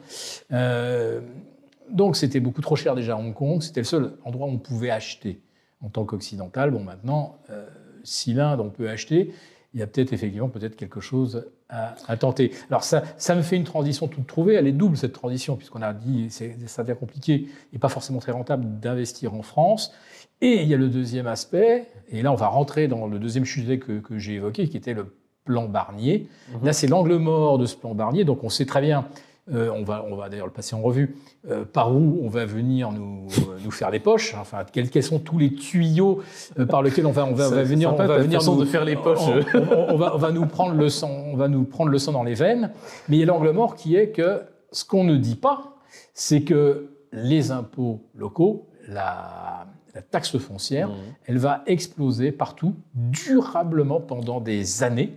Donc, c'était beaucoup trop cher déjà à Hong Kong. C'était le seul endroit où on pouvait acheter en tant qu'occidental. Bon, maintenant... si l'Inde, on peut acheter, il y a peut-être effectivement quelque chose à tenter. Alors ça me fait une transition toute trouvée, elle est double cette transition, puisqu'on a dit que ça devient compliqué et pas forcément très rentable d'investir en France. Et il y a le deuxième aspect, et là on va rentrer dans le deuxième sujet que j'ai évoqué, qui était le plan Barnier. Là c'est l'angle mort de ce plan Barnier, donc on sait très bien, on va d'ailleurs le passer en revue, par où on va venir nous faire les poches, enfin quels sont tous les tuyaux par lesquels on va venir nous faire les poches. On va nous prendre le sang dans les veines, mais il y a l'angle mort qui est que ce qu'on ne dit pas, c'est que les impôts locaux, la taxe foncière, elle va exploser partout durablement pendant des années.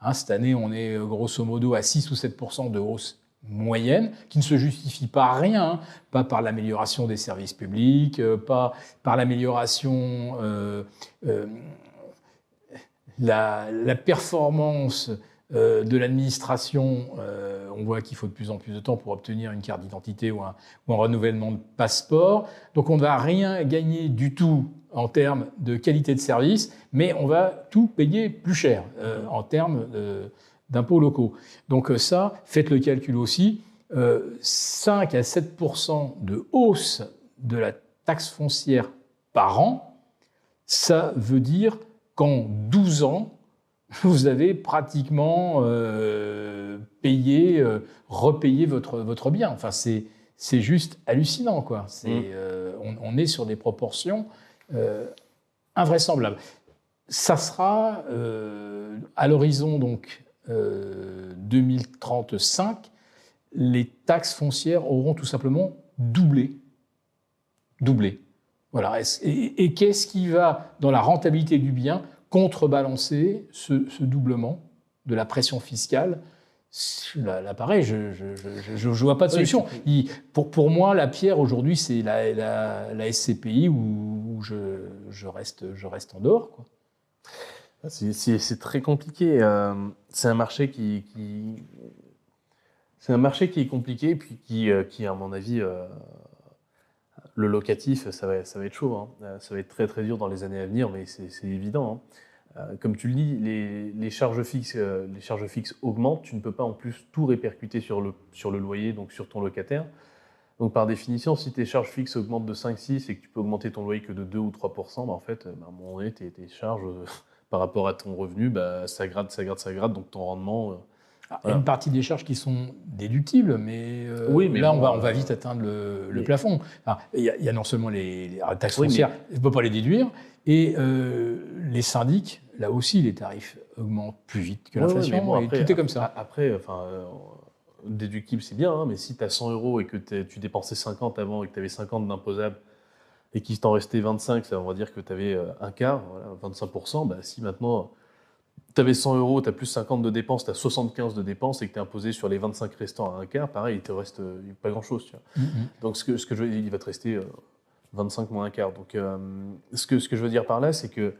Hein, cette année, on est grosso modo à 6 ou 7% de hausse moyenne, qui ne se justifie par rien, hein, pas par l'amélioration des services publics, pas par l'amélioration, la performance de l'administration. On voit qu'il faut de plus en plus de temps pour obtenir une carte d'identité ou un renouvellement de passeport. Donc on ne va rien gagner du tout en termes de qualité de service, mais on va tout payer plus cher en termes d'impôts locaux. Donc ça, faites le calcul aussi, 5 à 7% de hausse de la taxe foncière par an, ça veut dire qu'en 12 ans, vous avez pratiquement repayé votre bien. Enfin, c'est juste hallucinant, quoi. On est sur des proportions invraisemblables. Ça sera à l'horizon donc 2035, les taxes foncières auront tout simplement doublé. Voilà. Et qu'est-ce qui va, dans la rentabilité du bien, contrebalancer ce doublement de la pression fiscale? Là, pareil, je ne vois pas de solution. Pour moi, la pierre aujourd'hui, c'est la SCPI où je reste en dehors, quoi. C'est très compliqué. C'est un marché qui est compliqué, puis qui à mon avis, le locatif, ça va être chaud. Hein. Ça va être très très dur dans les années à venir, mais c'est évident. Hein. Comme tu le dis, les charges fixes augmentent. Tu ne peux pas en plus tout répercuter sur le loyer, donc sur ton locataire. Donc par définition, si tes charges fixes augmentent de 5-6 et que tu peux augmenter ton loyer que de 2 ou 3%, en fait, à un moment donné, tes charges par rapport à ton revenu, ça grade, donc ton rendement... Il y a une partie des charges qui sont déductibles, mais là, on va vite atteindre le plafond. Enfin, il y a non seulement les taxes foncières, on ne peut pas les déduire, et les syndics, là aussi, les tarifs augmentent plus vite que l'inflation, et tout est comme ça. Après, déductible, c'est bien, hein, mais si tu as 100 € et que tu dépensais 50 avant et que tu avais 50 d'imposables, et qu'il t'en restait 25, ça veut dire que tu avais un quart, voilà, 25%, si maintenant... tu avais 100 €, tu as plus 50 de dépenses, tu as 75 de dépenses et que tu es imposé sur les 25 restants à un quart, pareil, il te reste pas grand-chose. Tu vois. Donc, ce que je veux dire, il va te rester 25 moins un quart. Donc, ce que je veux dire par là, c'est que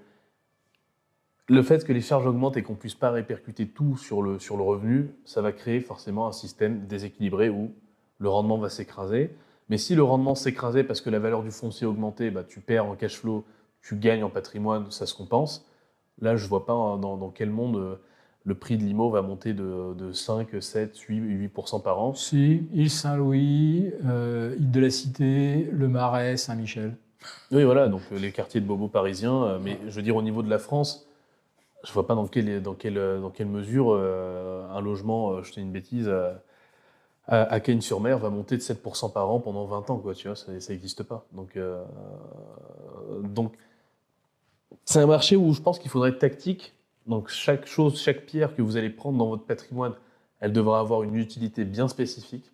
le fait que les charges augmentent et qu'on ne puisse pas répercuter tout sur le revenu, ça va créer forcément un système déséquilibré où le rendement va s'écraser. Mais si le rendement s'écrasait parce que la valeur du foncier augmentait, tu perds en cash flow, tu gagnes en patrimoine, ça se compense. Là, je ne vois pas dans quel monde le prix de l'IMO va monter de 5, 7, 8% par an. Si, Île Saint-Louis, Île de la Cité, Le Marais, Saint-Michel. Oui, voilà, donc les quartiers de bobos parisiens. Mais je veux dire, au niveau de la France, Je vois pas dans quelle mesure un logement, je te dis une bêtise, à Cagnes-sur-Mer va monter de 7% par an pendant 20 ans, quoi, tu vois, ça n'existe pas. Donc, c'est un marché où je pense qu'il faudrait être tactique. Donc, chaque pierre que vous allez prendre dans votre patrimoine, elle devra avoir une utilité bien spécifique.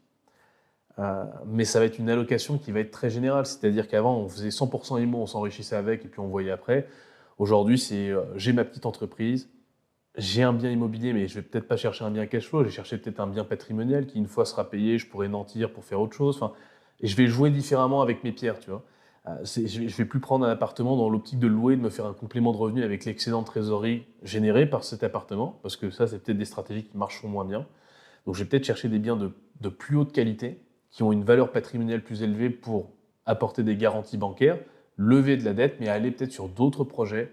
Mais ça va être une allocation qui va être très générale. C'est-à-dire qu'avant, on faisait 100% IMO, on s'enrichissait avec et puis on voyait après. Aujourd'hui, c'est j'ai ma petite entreprise, j'ai un bien immobilier, mais je vais peut-être pas chercher un bien cash flow, je vais chercher peut-être un bien patrimonial qui, une fois sera payé, je pourrais nantir pour faire autre chose. Enfin, et je vais jouer différemment avec mes pierres, tu vois. Je vais plus prendre un appartement dans l'optique de louer, de me faire un complément de revenu avec l'excédent de trésorerie généré par cet appartement, parce que ça, c'est peut-être des stratégies qui marcheront moins bien. Donc, je vais peut-être chercher des biens de plus haute qualité, qui ont une valeur patrimoniale plus élevée pour apporter des garanties bancaires, lever de la dette, mais aller peut-être sur d'autres projets.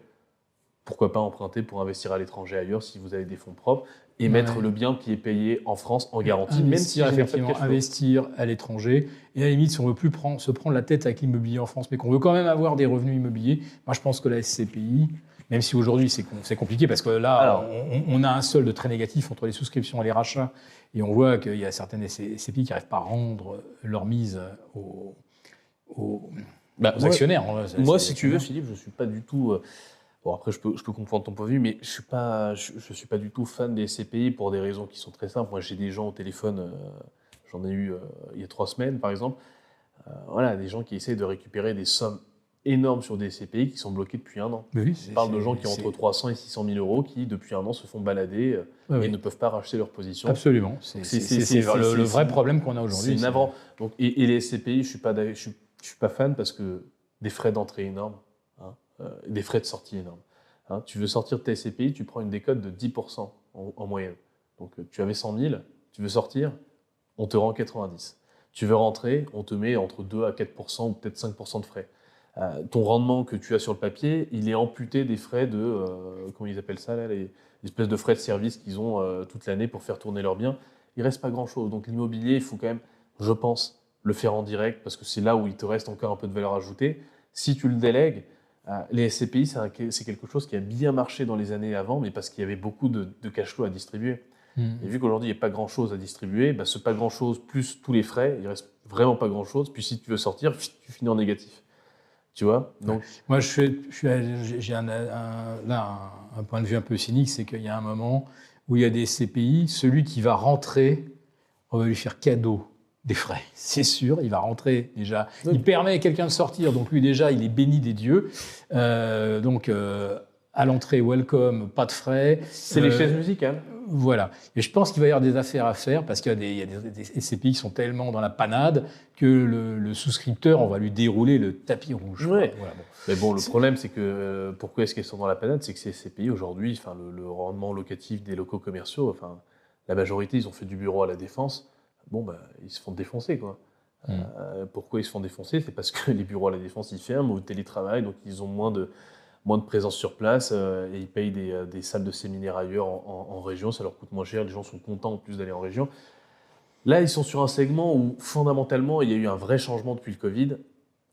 Pourquoi pas emprunter pour investir à l'étranger ailleurs si vous avez des fonds propres et mettre le bien qui est payé en France en garantie, même si effectivement, investir à l'étranger. Et à la limite, si on ne veut plus se prendre la tête avec l'immobilier en France, mais qu'on veut quand même avoir des revenus immobiliers, moi je pense que la SCPI, même si aujourd'hui c'est compliqué parce que là, on a un solde très négatif entre les souscriptions et les rachats, et on voit qu'il y a certaines SCPI qui n'arrivent pas à rendre leur mise aux actionnaires. Moi, si tu veux, Philippe, je ne suis pas du tout... Bon, après, je peux comprendre ton point de vue, mais je suis pas du tout fan des SCPI pour des raisons qui sont très simples. Moi, j'ai des gens au téléphone, j'en ai eu il y a 3 semaines, par exemple. Voilà, des gens qui essaient de récupérer des sommes énormes sur des SCPI qui sont bloqués depuis 1 an. Oui, on parle de gens qui ont entre 300 et 600 000 euros qui, depuis 1 an, se font balader et ne peuvent pas racheter leur position. Absolument. C'est le vrai problème qu'on a aujourd'hui. C'est navrant. Donc, et les SCPI, je suis pas fan parce que des frais d'entrée énormes. Des frais de sortie énormes. Tu veux sortir de ta SCPI, tu prends une décote de 10% en moyenne. Donc tu avais 100 000, tu veux sortir, on te rend 90. Tu veux rentrer, on te met entre 2 à 4% ou peut-être 5% de frais. Ton rendement que tu as sur le papier, il est amputé des frais de, comment ils appellent ça, là, les espèces de frais de service qu'ils ont toute l'année pour faire tourner leurs biens. Il ne reste pas grand-chose. Donc l'immobilier, il faut quand même, je pense, le faire en direct parce que c'est là où il te reste encore un peu de valeur ajoutée. Si tu le délègues, les SCPI, c'est quelque chose qui a bien marché dans les années avant, mais parce qu'il y avait beaucoup de cash flow à distribuer. Et vu qu'aujourd'hui, il n'y a pas grand-chose à distribuer, ce pas grand-chose plus tous les frais, il ne reste vraiment pas grand-chose. Puis si tu veux sortir, tu finis en négatif. Tu vois. Donc, moi, j'ai un point de vue un peu cynique, c'est qu'il y a un moment où il y a des SCPI, celui qui va rentrer, on va lui faire cadeau des frais, c'est sûr, il va rentrer déjà. Oui. Il permet à quelqu'un de sortir, donc lui déjà, il est béni des dieux. À l'entrée, welcome, pas de frais. C'est les chaises musicales. Voilà. Et je pense qu'il va y avoir des affaires à faire parce qu'il y a des SCPI qui sont tellement dans la panade que le souscripteur, on va lui dérouler le tapis rouge. Ouais. Voilà, bon. Mais bon, le problème, c'est que pourquoi est-ce qu'elles sont dans la panade? C'est que ces SCPI, aujourd'hui, le rendement locatif des locaux commerciaux, la majorité, ils ont fait du bureau à la Défense. Bon, ils se font défoncer, quoi. Pourquoi ils se font défoncer? C'est parce que les bureaux à la Défense, ils ferment au télétravail, donc ils ont moins de présence sur place et ils payent des salles de séminaire ailleurs en région, ça leur coûte moins cher, les gens sont contents en plus d'aller en région. Là, ils sont sur un segment où fondamentalement, il y a eu un vrai changement depuis le Covid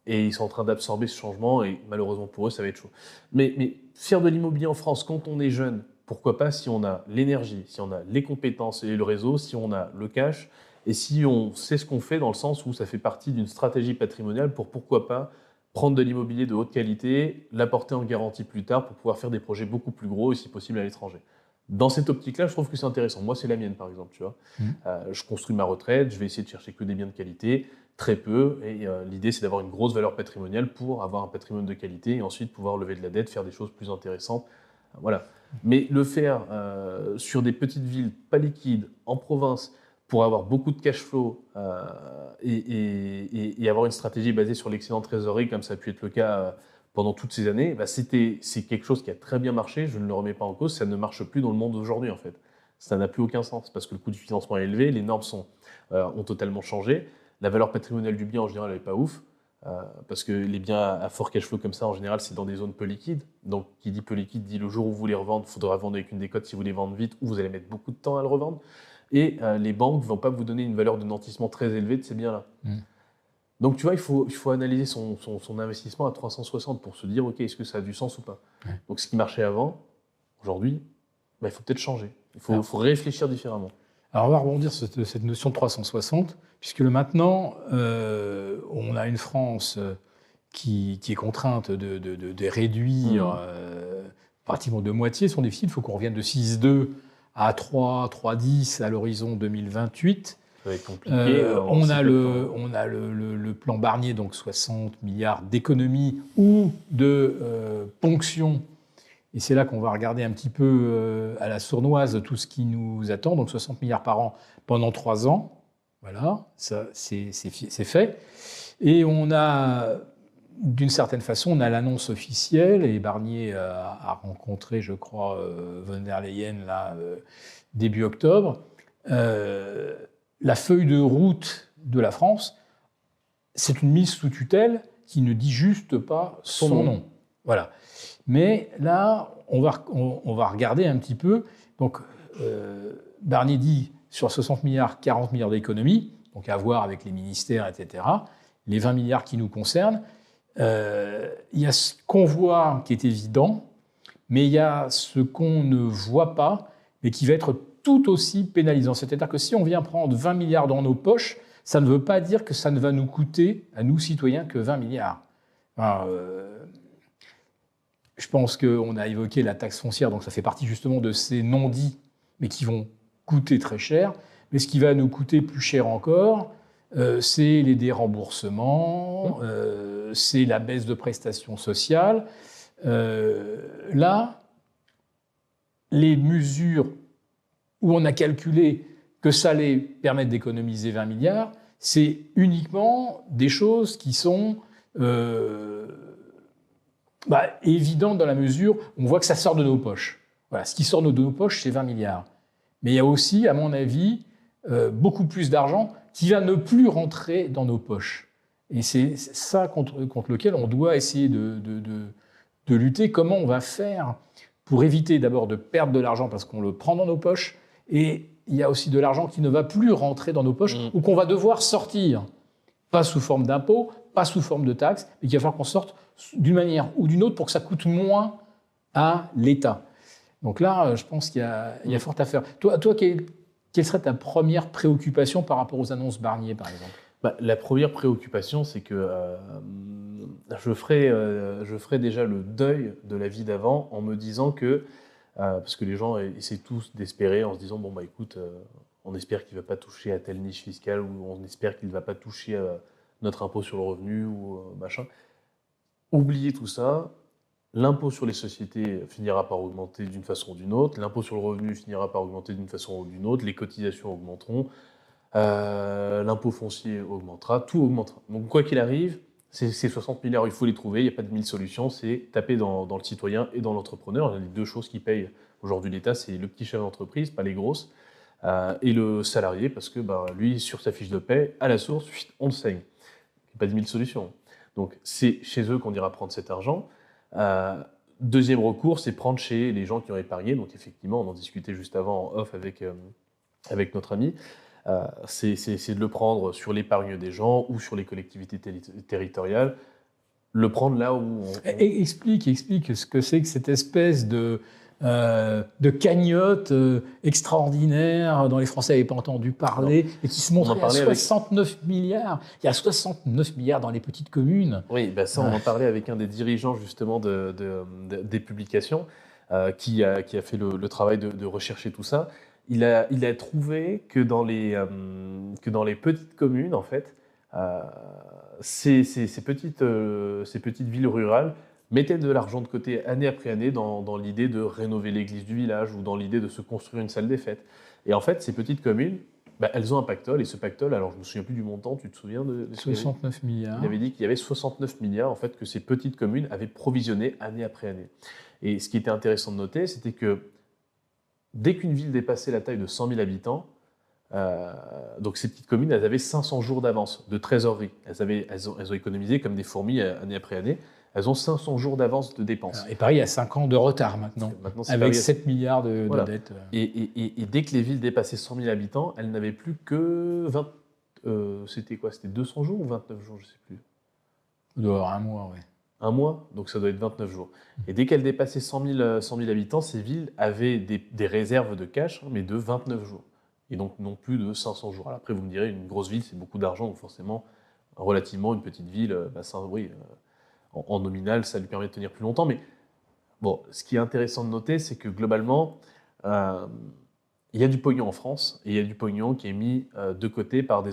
et ils sont en train d'absorber ce changement et malheureusement pour eux, ça va être chaud. Mais faire de l'immobilier en France quand on est jeune, pourquoi pas si on a l'énergie, si on a les compétences et le réseau, si on a le cash et si on sait ce qu'on fait dans le sens où ça fait partie d'une stratégie patrimoniale pour pourquoi pas prendre de l'immobilier de haute qualité, l'apporter en garantie plus tard pour pouvoir faire des projets beaucoup plus gros et si possible à l'étranger. Dans cette optique-là, je trouve que c'est intéressant. Moi, c'est la mienne, par exemple. Tu vois. Je construis ma retraite, je vais essayer de chercher que des biens de qualité, très peu, et l'idée, c'est d'avoir une grosse valeur patrimoniale pour avoir un patrimoine de qualité et ensuite pouvoir lever de la dette, faire des choses plus intéressantes. Voilà. Mais le faire sur des petites villes pas liquides, en province, pour avoir beaucoup de cash flow et avoir une stratégie basée sur l'excédent de trésorerie, comme ça a pu être le cas pendant toutes ces années, c'est quelque chose qui a très bien marché, je ne le remets pas en cause, ça ne marche plus dans le monde d'aujourd'hui en fait. Ça n'a plus aucun sens, parce que le coût du financement est élevé, les normes ont totalement changé, la valeur patrimoniale du bien en général n'est pas ouf, parce que les biens à fort cash flow comme ça, en général, c'est dans des zones peu liquides. Donc, qui dit peu liquide dit le jour où vous les revendre, il faudra vendre avec une décote si vous les vendez vite, ou vous allez mettre beaucoup de temps à le revendre. Et les banques ne vont pas vous donner une valeur de nantissement très élevée de ces biens-là. Donc, tu vois, il faut analyser son investissement à 360 pour se dire, OK, est-ce que ça a du sens ou pas? Donc, ce qui marchait avant, Aujourd'hui, il faut peut-être changer. Il faut réfléchir différemment. Alors on va rebondir sur cette notion de 360, puisque maintenant, on a une France qui est contrainte de réduire pratiquement de moitié son déficit. Il faut qu'on revienne de 6,2 à 3,10 à l'horizon 2028. Ça va être compliqué. On a le plan Barnier, donc 60 milliards d'économies ou de ponctions. Et c'est là qu'on va regarder un petit peu à la sournoise tout ce qui nous attend. Donc 60 milliards par an pendant 3 ans. Voilà, ça c'est fait. Et on a, d'une certaine façon, on a l'annonce officielle, et Barnier a rencontré, je crois, von der Leyen là, début octobre. La feuille de route de la France, c'est une mise sous tutelle qui ne dit juste pas son nom. Voilà. Mais là, on va regarder un petit peu. Donc, Barnier dit sur 60 milliards, 40 milliards d'économies, donc à voir avec les ministères, etc. Les 20 milliards qui nous concernent. Il y a ce qu'on voit qui est évident, mais il y a ce qu'on ne voit pas, mais qui va être tout aussi pénalisant. C'est-à-dire que si on vient prendre 20 milliards dans nos poches, ça ne veut pas dire que ça ne va nous coûter, à nous citoyens, que 20 milliards. Enfin, je pense qu'on a évoqué la taxe foncière, donc ça fait partie justement de ces non-dits, mais qui vont coûter très cher. Mais ce qui va nous coûter plus cher encore, c'est les déremboursements, c'est la baisse de prestations sociales. Là, les mesures où on a calculé que ça allait permettre d'économiser 20 milliards, c'est uniquement des choses qui sont évidentes dans la mesure où on voit que ça sort de nos poches. Voilà, ce qui sort de nos poches, c'est 20 milliards. Mais il y a aussi, à mon avis, beaucoup plus d'argent qui va ne plus rentrer dans nos poches. Et c'est ça contre lequel on doit essayer de lutter. Comment on va faire pour éviter d'abord de perdre de l'argent parce qu'on le prend dans nos poches, et il y a aussi de l'argent qui ne va plus rentrer dans nos poches ou qu'on va devoir sortir, pas sous forme d'impôts, pas sous forme de taxes, mais qu'il va falloir qu'on sorte d'une manière ou d'une autre pour que ça coûte moins à l'État. Donc là, je pense qu'il y a fort à faire. Toi, quelle serait ta première préoccupation par rapport aux annonces Barnier, par exemple ? La première préoccupation, c'est que je ferai déjà le deuil de la vie d'avant en me disant que, parce que les gens essaient tous d'espérer en se disant, écoute, on espère qu'il ne va pas toucher à telle niche fiscale, ou on espère qu'il ne va pas toucher à notre impôt sur le revenu, ou machin. Oubliez tout ça. L'impôt sur les sociétés finira par augmenter d'une façon ou d'une autre, l'impôt sur le revenu finira par augmenter d'une façon ou d'une autre, les cotisations augmenteront, l'impôt foncier augmentera, tout augmentera. Donc quoi qu'il arrive, ces 60 milliards, il faut les trouver, il n'y a pas de mille solutions, c'est taper dans le citoyen et dans l'entrepreneur. Les deux choses qui payent aujourd'hui l'État, c'est le petit chef d'entreprise, pas les grosses, et le salarié, parce que lui, sur sa fiche de paie, à la source, on le saigne. Il n'y a pas de mille solutions. Donc c'est chez eux qu'on ira prendre cet argent. Deuxième recours, c'est prendre chez les gens qui ont épargné. Donc effectivement, on en discutait juste avant en off avec notre ami. C'est de le prendre sur l'épargne des gens ou sur les collectivités territoriales. Le prendre là où Explique ce que c'est que cette espèce de cagnotte extraordinaire dont les Français n'avaient pas entendu parler et qui se montre à 69 milliards. Il y a 69 milliards dans les petites communes. Oui, ça on en parlait avec un des dirigeants justement des publications qui a fait le travail de rechercher tout ça. Il a trouvé que dans les petites communes, en fait, ces petites villes rurales mettaient de l'argent de côté année après année dans l'idée de rénover l'église du village ou dans l'idée de se construire une salle des fêtes. Et en fait, ces petites communes, elles ont un pactole, et ce pactole, alors je ne me souviens plus du montant, tu te souviens de 69 milliards. Il avait dit qu'il y avait 69 milliards en fait, que ces petites communes avaient provisionné année après année. Et ce qui était intéressant de noter, c'était que dès qu'une ville dépassait la taille de 100 000 habitants, donc ces petites communes, elles avaient 500 jours d'avance de trésorerie. Elles ont économisé comme des fourmis année après année. Elles ont 500 jours d'avance de dépenses. Et Paris a 5 ans de retard maintenant avec 7 milliards de dettes. Et dès que les villes dépassaient 100 000 habitants, elles n'avaient plus que 20... c'était quoi ? C'était 200 jours ou 29 jours ? Je ne sais plus. Il doit y avoir un mois, oui. un mois, donc ça doit être 29 jours. Et dès qu'elle dépassait 100 000 habitants, ces villes avaient des réserves de cash, mais de 29 jours. Et donc non plus de 500 jours. Alors après, vous me direz, une grosse ville, c'est beaucoup d'argent, donc forcément, relativement, une petite ville, en nominal, ça lui permet de tenir plus longtemps. Mais bon, ce qui est intéressant de noter, c'est que globalement, il y a du pognon en France, et il y a du pognon qui est mis de côté par des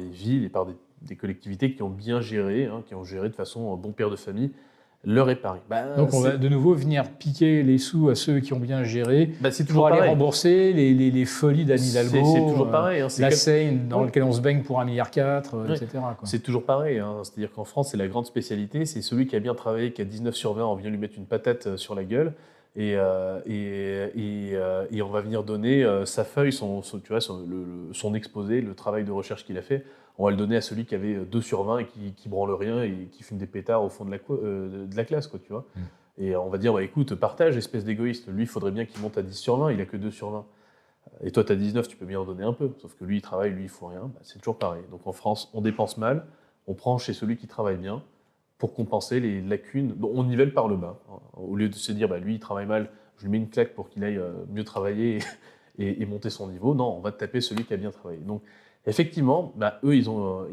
villes et par des collectivités qui ont bien géré, qui ont géré de façon bon père de famille leur épargne. Donc on va de nouveau venir piquer les sous à ceux qui ont bien géré c'est pour aller rembourser les folies d'Anne Hidalgo, c'est toujours pareil, la Seine dans laquelle on se baigne pour 1,4 milliard, etc. Quoi. C'est toujours pareil, c'est-à-dire qu'en France, c'est la grande spécialité, c'est celui qui a bien travaillé, qui a 19 sur 20, on vient lui mettre une patate sur la gueule, et on va venir donner sa feuille, son exposé, le travail de recherche qu'il a fait, on va le donner à celui qui avait 2 sur 20 et qui branle rien et qui fume des pétards au fond de la classe, quoi, tu vois. Et on va dire, écoute, partage, espèce d'égoïste, lui, il faudrait bien qu'il monte à 10 sur 20, il a que 2 sur 20. Et toi, tu as 19, tu peux bien en donner un peu, sauf que lui, il travaille, lui, il faut rien, c'est toujours pareil. Donc en France, on dépense mal, on prend chez celui qui travaille bien, pour compenser les lacunes. Bon, on nivelle par le bas. Au lieu de se dire, lui, il travaille mal, je lui mets une claque pour qu'il aille mieux travailler et monter son niveau. Non, on va taper celui qui a bien travaillé. Donc, effectivement, eux, ils sont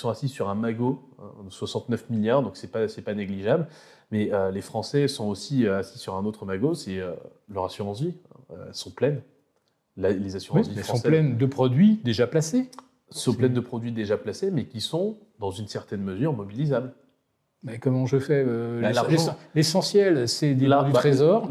assis sur un magot de 69 milliards, donc c'est pas négligeable. Mais les Français sont aussi assis sur un autre magot, c'est leur assurance vie. Elles sont pleines. Les assurances vie françaises sont pleines de produits déjà placés. Sont pleines de produits déjà placés, mais qui sont, dans une certaine mesure, mobilisables. Mais comment je fais l'essentiel, c'est des bons du Trésor.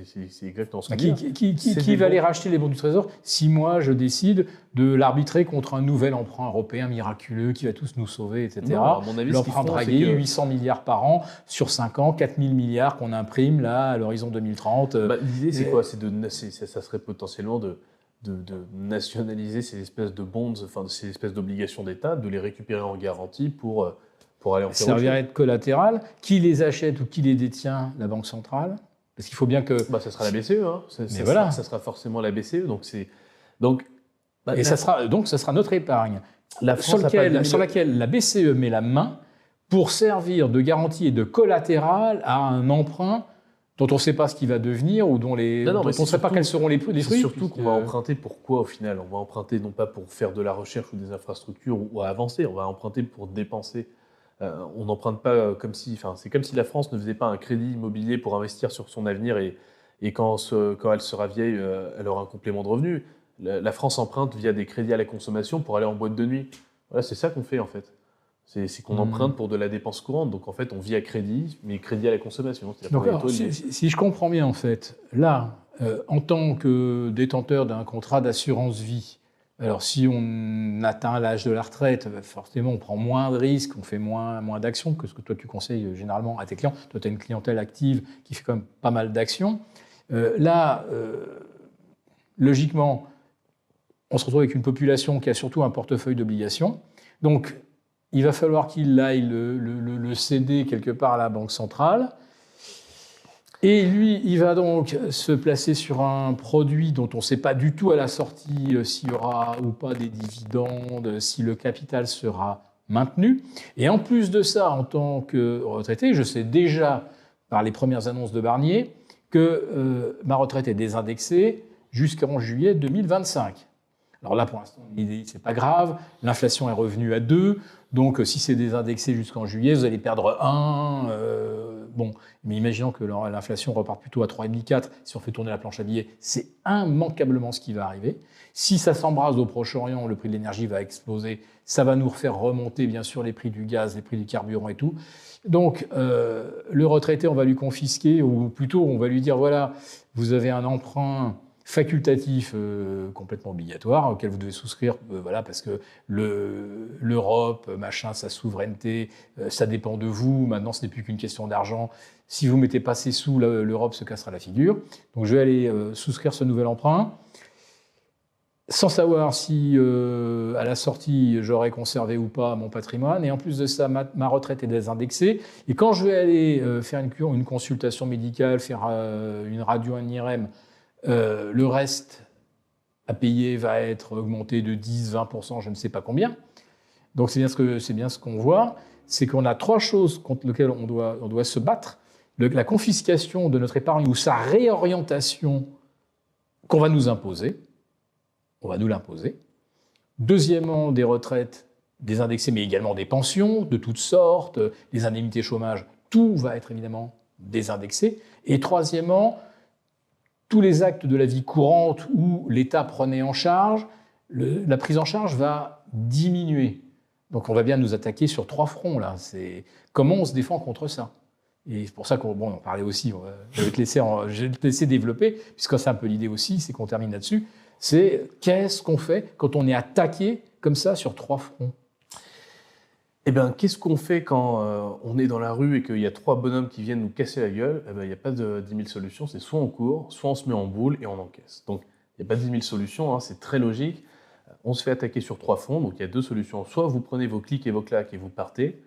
C'est exactement ce que je veux dire. Qui va aller racheter les bons du Trésor si moi je décide de l'arbitrer contre un nouvel emprunt européen miraculeux qui va tous nous sauver, etc. Non, à mon avis, l'emprunt dragué, 800 milliards par an sur 5 ans, 4 000 milliards qu'on imprime là à l'horizon 2030. L'idée, c'est quoi? Ça serait potentiellement de nationaliser ces espèces de bonds, ces espèces d'obligations d'État, de les récupérer en garantie pour aller en faire servirait de collatéral. Qui les achète ou qui les détient? La Banque centrale. Parce qu'il faut bien que... ça sera la BCE. Ça sera forcément la BCE. Ça sera notre épargne sur laquelle la BCE met la main pour servir de garantie et de collatéral à un emprunt dont on ne sait pas ce qu'il va devenir ou dont on ne sait pas quels seront les fruits. C'est surtout qu'on va emprunter pour quoi au final? On va emprunter non pas pour faire de la recherche ou des infrastructures ou à avancer, on va emprunter pour dépenser. On n'emprunte pas comme si... c'est comme si la France ne faisait pas un crédit immobilier pour investir sur son avenir et quand elle sera vieille, elle aura un complément de revenu. La France emprunte via des crédits à la consommation pour aller en boîte de nuit. Voilà, c'est ça qu'on fait en fait. C'est qu'on emprunte pour de la dépense courante. Donc en fait, on vit à crédit, mais crédit à la consommation. Donc, alors, si je comprends bien en fait, là, en tant que détenteur d'un contrat d'assurance vie, alors si on atteint l'âge de la retraite, forcément on prend moins de risques, on fait moins d'actions que ce que toi tu conseilles généralement à tes clients. Toi tu as une clientèle active qui fait quand même pas mal d'actions. Logiquement, on se retrouve avec une population qui a surtout un portefeuille d'obligations. Donc il va falloir qu'il aille le céder quelque part à la Banque centrale. Et lui, il va donc se placer sur un produit dont on ne sait pas du tout à la sortie s'il y aura ou pas des dividendes, si le capital sera maintenu. Et en plus de ça, en tant que retraité, je sais déjà, par les premières annonces de Barnier, que ma retraite est désindexée jusqu'en juillet 2025. Alors là, pour l'instant, c'est pas grave, l'inflation est revenue à 2, donc si c'est désindexé jusqu'en juillet, vous allez perdre 1. Mais imaginons que l'inflation repart plutôt à 3,5, 4, si on fait tourner la planche à billets, c'est immanquablement ce qui va arriver. Si ça s'embrase au Proche-Orient, le prix de l'énergie va exploser, ça va nous refaire remonter bien sûr les prix du gaz, les prix du carburant et tout. Donc le retraité, on va lui confisquer, ou plutôt on va lui dire, voilà, vous avez un emprunt facultatif complètement obligatoire auquel vous devez souscrire, parce que l'Europe, sa souveraineté, ça dépend de vous. Maintenant, ce n'est plus qu'une question d'argent. Si vous ne mettez pas ces sous, l'Europe se cassera la figure. Donc, je vais aller souscrire ce nouvel emprunt sans savoir si, à la sortie, j'aurai conservé ou pas mon patrimoine. Et en plus de ça, ma retraite est désindexée. Et quand je vais aller faire une consultation médicale, faire une radio, un IRM, le reste à payer va être augmenté de 10-20%, je ne sais pas combien. Donc c'est bien ce qu'on voit. c'est qu'on a 3 choses contre lesquelles on doit se battre. La confiscation de notre épargne ou sa réorientation qu'on va nous imposer. On va nous l'imposer. Deuxièmement, des retraites désindexées, mais également des pensions de toutes sortes, des indemnités chômage, tout va être évidemment désindexé. Et troisièmement, tous les actes de la vie courante où l'État prenait en charge, la prise en charge va diminuer. Donc on va bien nous attaquer sur 3 fronts là. C'est comment on se défend contre ça. Et c'est pour ça qu'on on parlait aussi. Je vais te laisser développer, puisque c'est un peu l'idée aussi, c'est qu'on termine là-dessus. C'est qu'est-ce qu'on fait quand on est attaqué comme ça sur 3 fronts? Eh bien, qu'est-ce qu'on fait quand on est dans la rue et qu'il y a 3 bonhommes qui viennent nous casser la gueule? Eh bien, il n'y a pas de 10 000 solutions, c'est soit on court, soit on se met en boule et on encaisse. Donc, il n'y a pas de 10 000 solutions, hein, c'est très logique. On se fait attaquer sur 3 fronts, donc il y a 2 solutions. Soit vous prenez vos clics et vos claques et vous partez,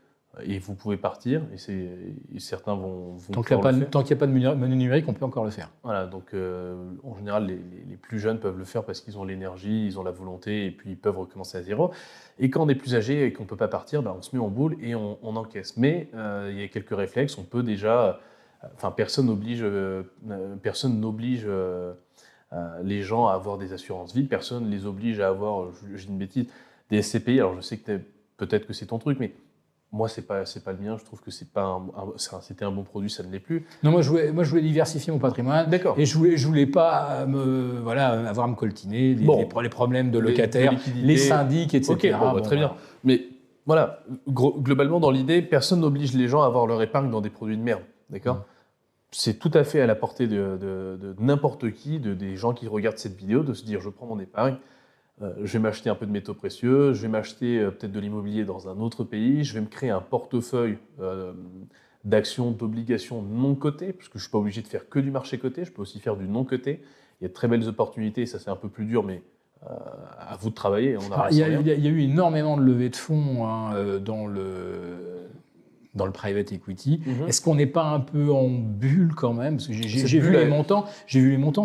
et vous pouvez partir, et certains vont tant qu'il n'y a pas de monnaie numérique, on peut encore le faire. Voilà, donc en général, les plus jeunes peuvent le faire parce qu'ils ont l'énergie, ils ont la volonté, et puis ils peuvent recommencer à zéro. Et quand on est plus âgé et qu'on ne peut pas partir, on se met en boule et on encaisse. Mais il y a quelques réflexes, on peut déjà... personne n'oblige les gens à avoir des assurances vie, personne ne les oblige à avoir, j'ai une bêtise, des SCPI. Alors je sais que peut-être que c'est ton truc, mais... Moi, c'est pas le mien. Je trouve que c'était un bon produit, ça ne l'est plus. Non, moi, je voulais diversifier mon patrimoine. D'accord. Et je voulais pas avoir à me coltiner les problèmes de locataires, les syndics, etc. Ok, très bien. Mais voilà, globalement, dans l'idée, personne n'oblige les gens à avoir leur épargne dans des produits de merde. D'accord. C'est tout à fait à la portée de n'importe qui, des gens qui regardent cette vidéo, de se dire, je prends mon épargne. Je vais m'acheter un peu de métaux précieux, je vais m'acheter peut-être de l'immobilier dans un autre pays, je vais me créer un portefeuille d'actions, d'obligations non cotées, parce que je ne suis pas obligé de faire que du marché coté, je peux aussi faire du non coté. Il y a de très belles opportunités, ça c'est un peu plus dur, mais à vous de travailler. Il y a eu énormément de levées de fonds dans le private equity. Est-ce qu'on n'est pas un peu en bulle quand même? Parce que j'ai vu les montants.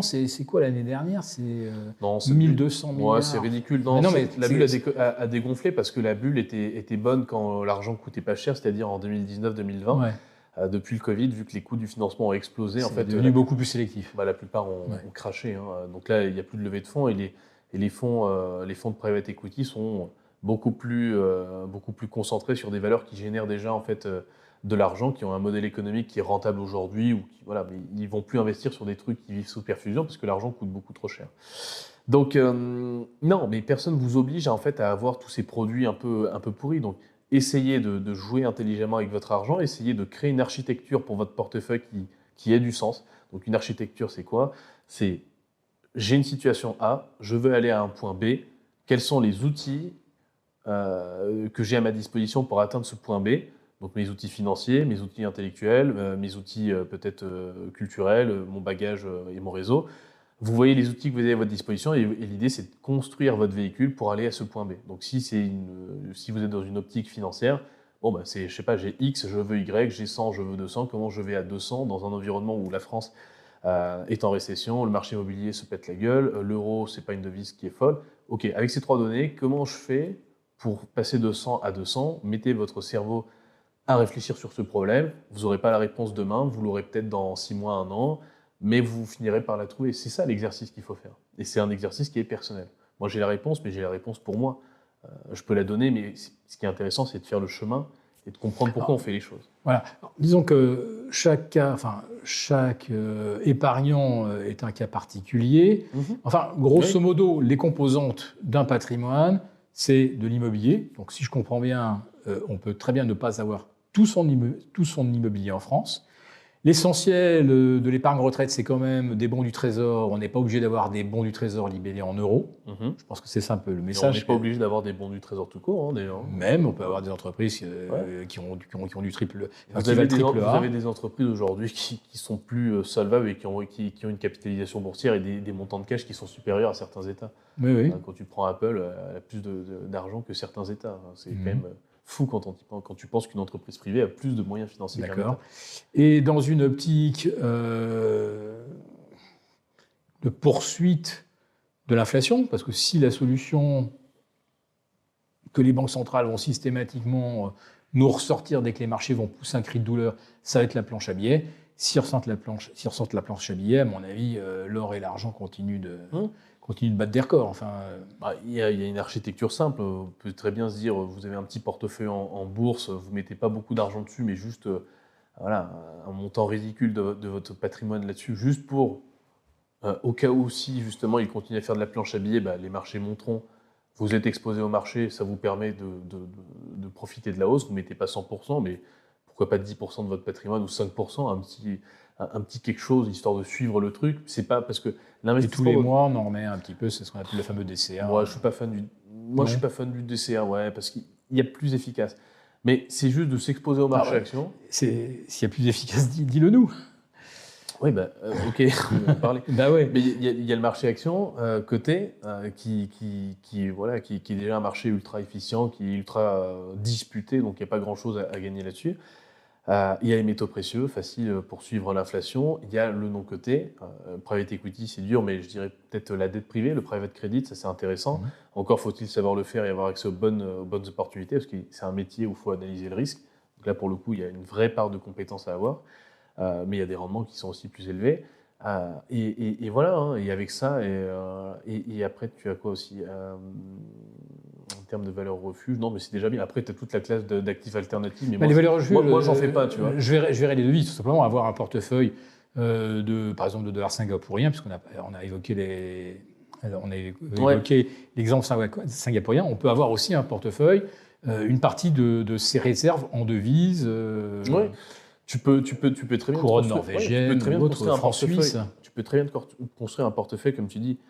C'est quoi l'année dernière? C'est 1200 milliards. Ouais, c'est ridicule. La bulle a dégonflé parce que la bulle était bonne quand l'argent coûtait pas cher, c'est-à-dire en 2019-2020. Ouais. Depuis le Covid, vu que les coûts du financement ont explosé, c'est devenu beaucoup plus sélectif. La plupart ont craché. Hein. Donc là, il n'y a plus de levée de fonds et les fonds de private equity sont beaucoup plus concentrés sur des valeurs qui génèrent déjà en fait de l'argent, qui ont un modèle économique qui est rentable aujourd'hui, mais ils vont plus investir sur des trucs qui vivent sous perfusion parce que l'argent coûte beaucoup trop cher. Donc non, mais personne vous oblige en fait à avoir tous ces produits un peu pourris. Donc essayez de jouer intelligemment avec votre argent, essayez de créer une architecture pour votre portefeuille qui ait du sens. Donc une architecture, c'est quoi? C'est j'ai une situation A, je veux aller à un point B. Quels sont les outils que j'ai à ma disposition pour atteindre ce point B? Donc mes outils financiers, mes outils intellectuels, mes outils peut-être culturels, mon bagage et mon réseau. Vous voyez les outils que vous avez à votre disposition et l'idée c'est de construire votre véhicule pour aller à ce point B. Donc si vous êtes dans une optique financière, c'est, je sais pas, j'ai X, je veux Y, j'ai 100, je veux 200. Comment je vais à 200 dans un environnement où la France est en récession, le marché immobilier se pète la gueule, l'euro c'est pas une devise qui est folle. Ok, avec ces 3 données, comment je fais pour passer de 100 à 200? Mettez votre cerveau à réfléchir sur ce problème. Vous n'aurez pas la réponse demain, vous l'aurez peut-être dans 6 mois, 1 an, mais vous finirez par la trouver. C'est ça l'exercice qu'il faut faire. Et c'est un exercice qui est personnel. Moi, j'ai la réponse, mais j'ai la réponse pour moi. Je peux la donner, mais ce qui est intéressant, c'est de faire le chemin et de comprendre pourquoi on fait les choses. Voilà. Disons que chaque épargnant est un cas particulier. Enfin, grosso modo, les composantes d'un patrimoine, c'est de l'immobilier. Donc, si je comprends bien, on peut très bien ne pas avoir tout son immobilier en France. L'essentiel de l'épargne retraite, c'est quand même des bons du Trésor. On n'est pas obligé d'avoir des bons du Trésor libellés en euros. Je pense que c'est ça un peu le message. On n'est pas obligé d'avoir des bons du Trésor tout court, d'ailleurs. Même, on peut avoir des entreprises qui ont du triple A. Vous avez des entreprises aujourd'hui qui sont plus solvables et qui ont une capitalisation boursière et des montants de cash qui sont supérieurs à certains États. Oui. Quand tu prends Apple, elle a plus d'argent que certains États. C'est quand même fou quand tu penses qu'une entreprise privée a plus de moyens financiers qu'un État. Et dans une optique de poursuite de l'inflation, parce que si la solution que les banques centrales vont systématiquement nous ressortir dès que les marchés vont pousser un cri de douleur, ça va être la planche à billets. S'ils ressentent la planche à billets, à mon avis, l'or et l'argent continuent de battre des records. Enfin, il y a une architecture simple. On peut très bien se dire, vous avez un petit portefeuille en bourse, vous mettez pas beaucoup d'argent dessus, mais juste un montant ridicule de votre patrimoine là-dessus, juste pour, au cas où si justement il continue à faire de la planche à billets, les marchés monteront. Vous êtes exposé au marché, ça vous permet de profiter de la hausse. Vous ne mettez pas 100%, mais pourquoi pas 10% de votre patrimoine ou 5%, un petit quelque chose, histoire de suivre le truc. C'est pas parce que l'investissement... Et tous les mois, on en remet un petit peu, c'est ce qu'on appelle le fameux DCA. Moi, je suis pas fan du DCA, parce qu'il y a plus efficace. Mais c'est juste de s'exposer au marché action. S'il y a plus efficace, dis-le nous. Oui, ok, on va en parler. Ouais. Mais il y a le marché action coté qui est déjà un marché ultra efficient, qui est ultra disputé, donc il n'y a pas grand-chose à gagner là-dessus. Il y a les métaux précieux, facile pour suivre l'inflation. Il y a le non coté. Private equity, c'est dur, mais je dirais peut-être la dette privée, le private credit, ça c'est intéressant. Encore faut-il savoir le faire et avoir accès aux bonnes opportunités, parce que c'est un métier où il faut analyser le risque. Donc là, pour le coup, il y a une vraie part de compétences à avoir. Mais il y a des rendements qui sont aussi plus élevés. Et voilà, et avec ça, et après, tu as quoi aussi en termes de valeurs refuge? Non, mais c'est déjà bien. Après, tu as toute la classe d'actifs alternatifs. Mais les valeurs refuge, moi j'en fais pas, tu vois. Je verrais les devises, tout simplement. Avoir un portefeuille, par exemple, de dollars singapouriens, puisqu'on a évoqué l'exemple singapourien. On peut avoir aussi un portefeuille, une partie de ses réserves en devises. Oui. Tu peux très bien couronne norvégienne, franc suisse. Tu peux très bien construire un portefeuille, comme tu dis,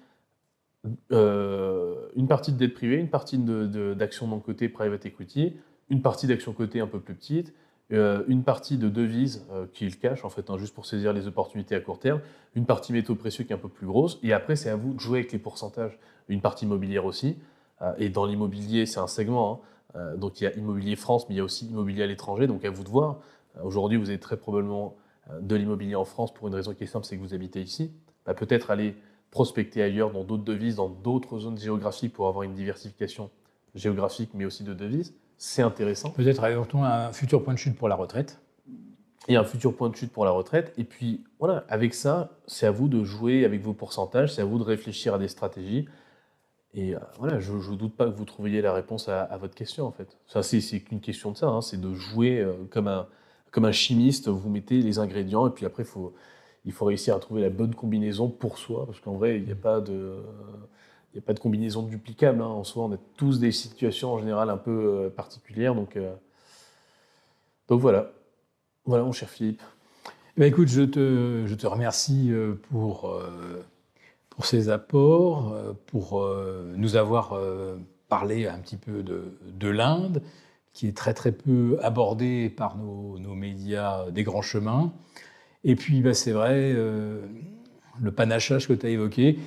une partie de dette privée, une partie d'actions non cotées private equity, une partie d'actions cotées un peu plus petite, une partie de devises qui est le cash, en fait, juste pour saisir les opportunités à court terme, une partie métaux précieux qui est un peu plus grosse, et après, c'est à vous de jouer avec les pourcentages. Une partie immobilière aussi, et dans l'immobilier, c'est un segment, donc il y a immobilier France, mais il y a aussi immobilier à l'étranger, donc à vous de voir. Aujourd'hui, vous avez très probablement de l'immobilier en France pour une raison qui est simple, c'est que vous habitez ici. Peut-être aller prospecter ailleurs, dans d'autres devises, dans d'autres zones géographiques pour avoir une diversification géographique, mais aussi de devises. C'est intéressant. Peut-être ajoutons un futur point de chute pour la retraite. Et un futur point de chute pour la retraite. Et puis, voilà, avec ça, c'est à vous de jouer avec vos pourcentages, c'est à vous de réfléchir à des stratégies. Et voilà, je ne doute pas que vous trouviez la réponse à votre question, en fait. Ça, c'est qu'une question de ça, c'est de jouer comme un chimiste, vous mettez les ingrédients et puis après, il faut réussir à trouver la bonne combinaison pour soi, parce qu'en vrai, il n'y a pas de combinaison duplicable. En soi, on a tous des situations en général un peu particulières. Donc voilà. Voilà, mon cher Philippe. Écoute, je te remercie pour ces apports, pour nous avoir parlé un petit peu de l'Inde, qui est très très peu abordé par nos médias des grands chemins. Et puis c'est vrai, le panachage que tu as évoqué,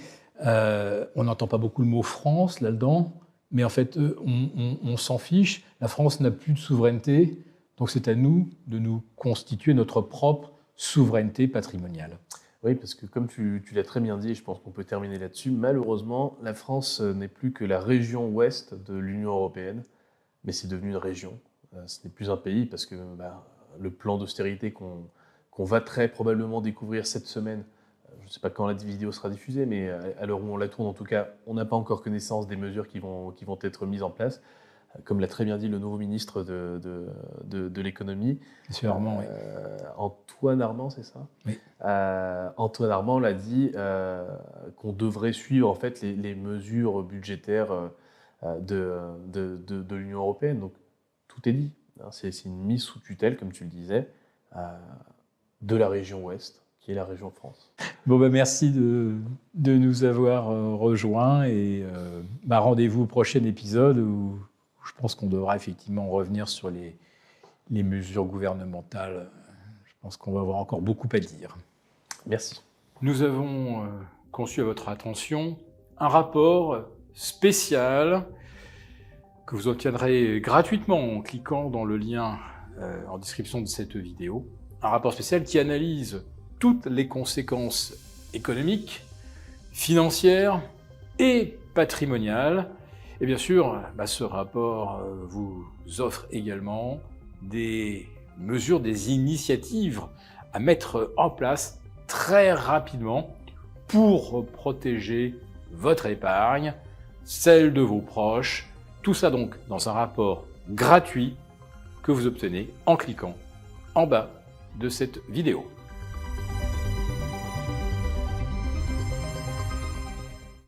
on n'entend pas beaucoup le mot France là-dedans, mais en fait on s'en fiche. La France n'a plus de souveraineté, donc c'est à nous de nous constituer notre propre souveraineté patrimoniale. Oui, parce que comme tu l'as très bien dit, et je pense qu'on peut terminer là-dessus, malheureusement, la France n'est plus que la région ouest de l'Union européenne, mais c'est devenu une région. Ce n'est plus un pays parce que le plan d'austérité qu'on va très probablement découvrir cette semaine, je ne sais pas quand la vidéo sera diffusée, mais à l'heure où on la tourne, en tout cas, on n'a pas encore connaissance des mesures qui vont être mises en place. Comme l'a très bien dit le nouveau ministre de l'économie. Monsieur Armand, oui. Antoine Armand, c'est ça? Oui. Antoine Armand l'a dit qu'on devrait suivre en fait les mesures budgétaires de l'Union européenne. Donc tout est dit. C'est une mise sous tutelle, comme tu le disais, de la région ouest, qui est la région France. Merci de nous avoir rejoints et rendez-vous au prochain épisode où je pense qu'on devra effectivement revenir sur les mesures gouvernementales. Je pense qu'on va avoir encore beaucoup à dire. Merci. Nous avons conçu à votre attention un rapport spécial que vous obtiendrez gratuitement en cliquant dans le lien en description de cette vidéo. Un rapport spécial qui analyse toutes les conséquences économiques, financières et patrimoniales. Et bien sûr, ce rapport vous offre également des mesures, des initiatives à mettre en place très rapidement pour protéger votre épargne, celle de vos proches. Tout ça donc dans un rapport gratuit que vous obtenez en cliquant en bas de cette vidéo.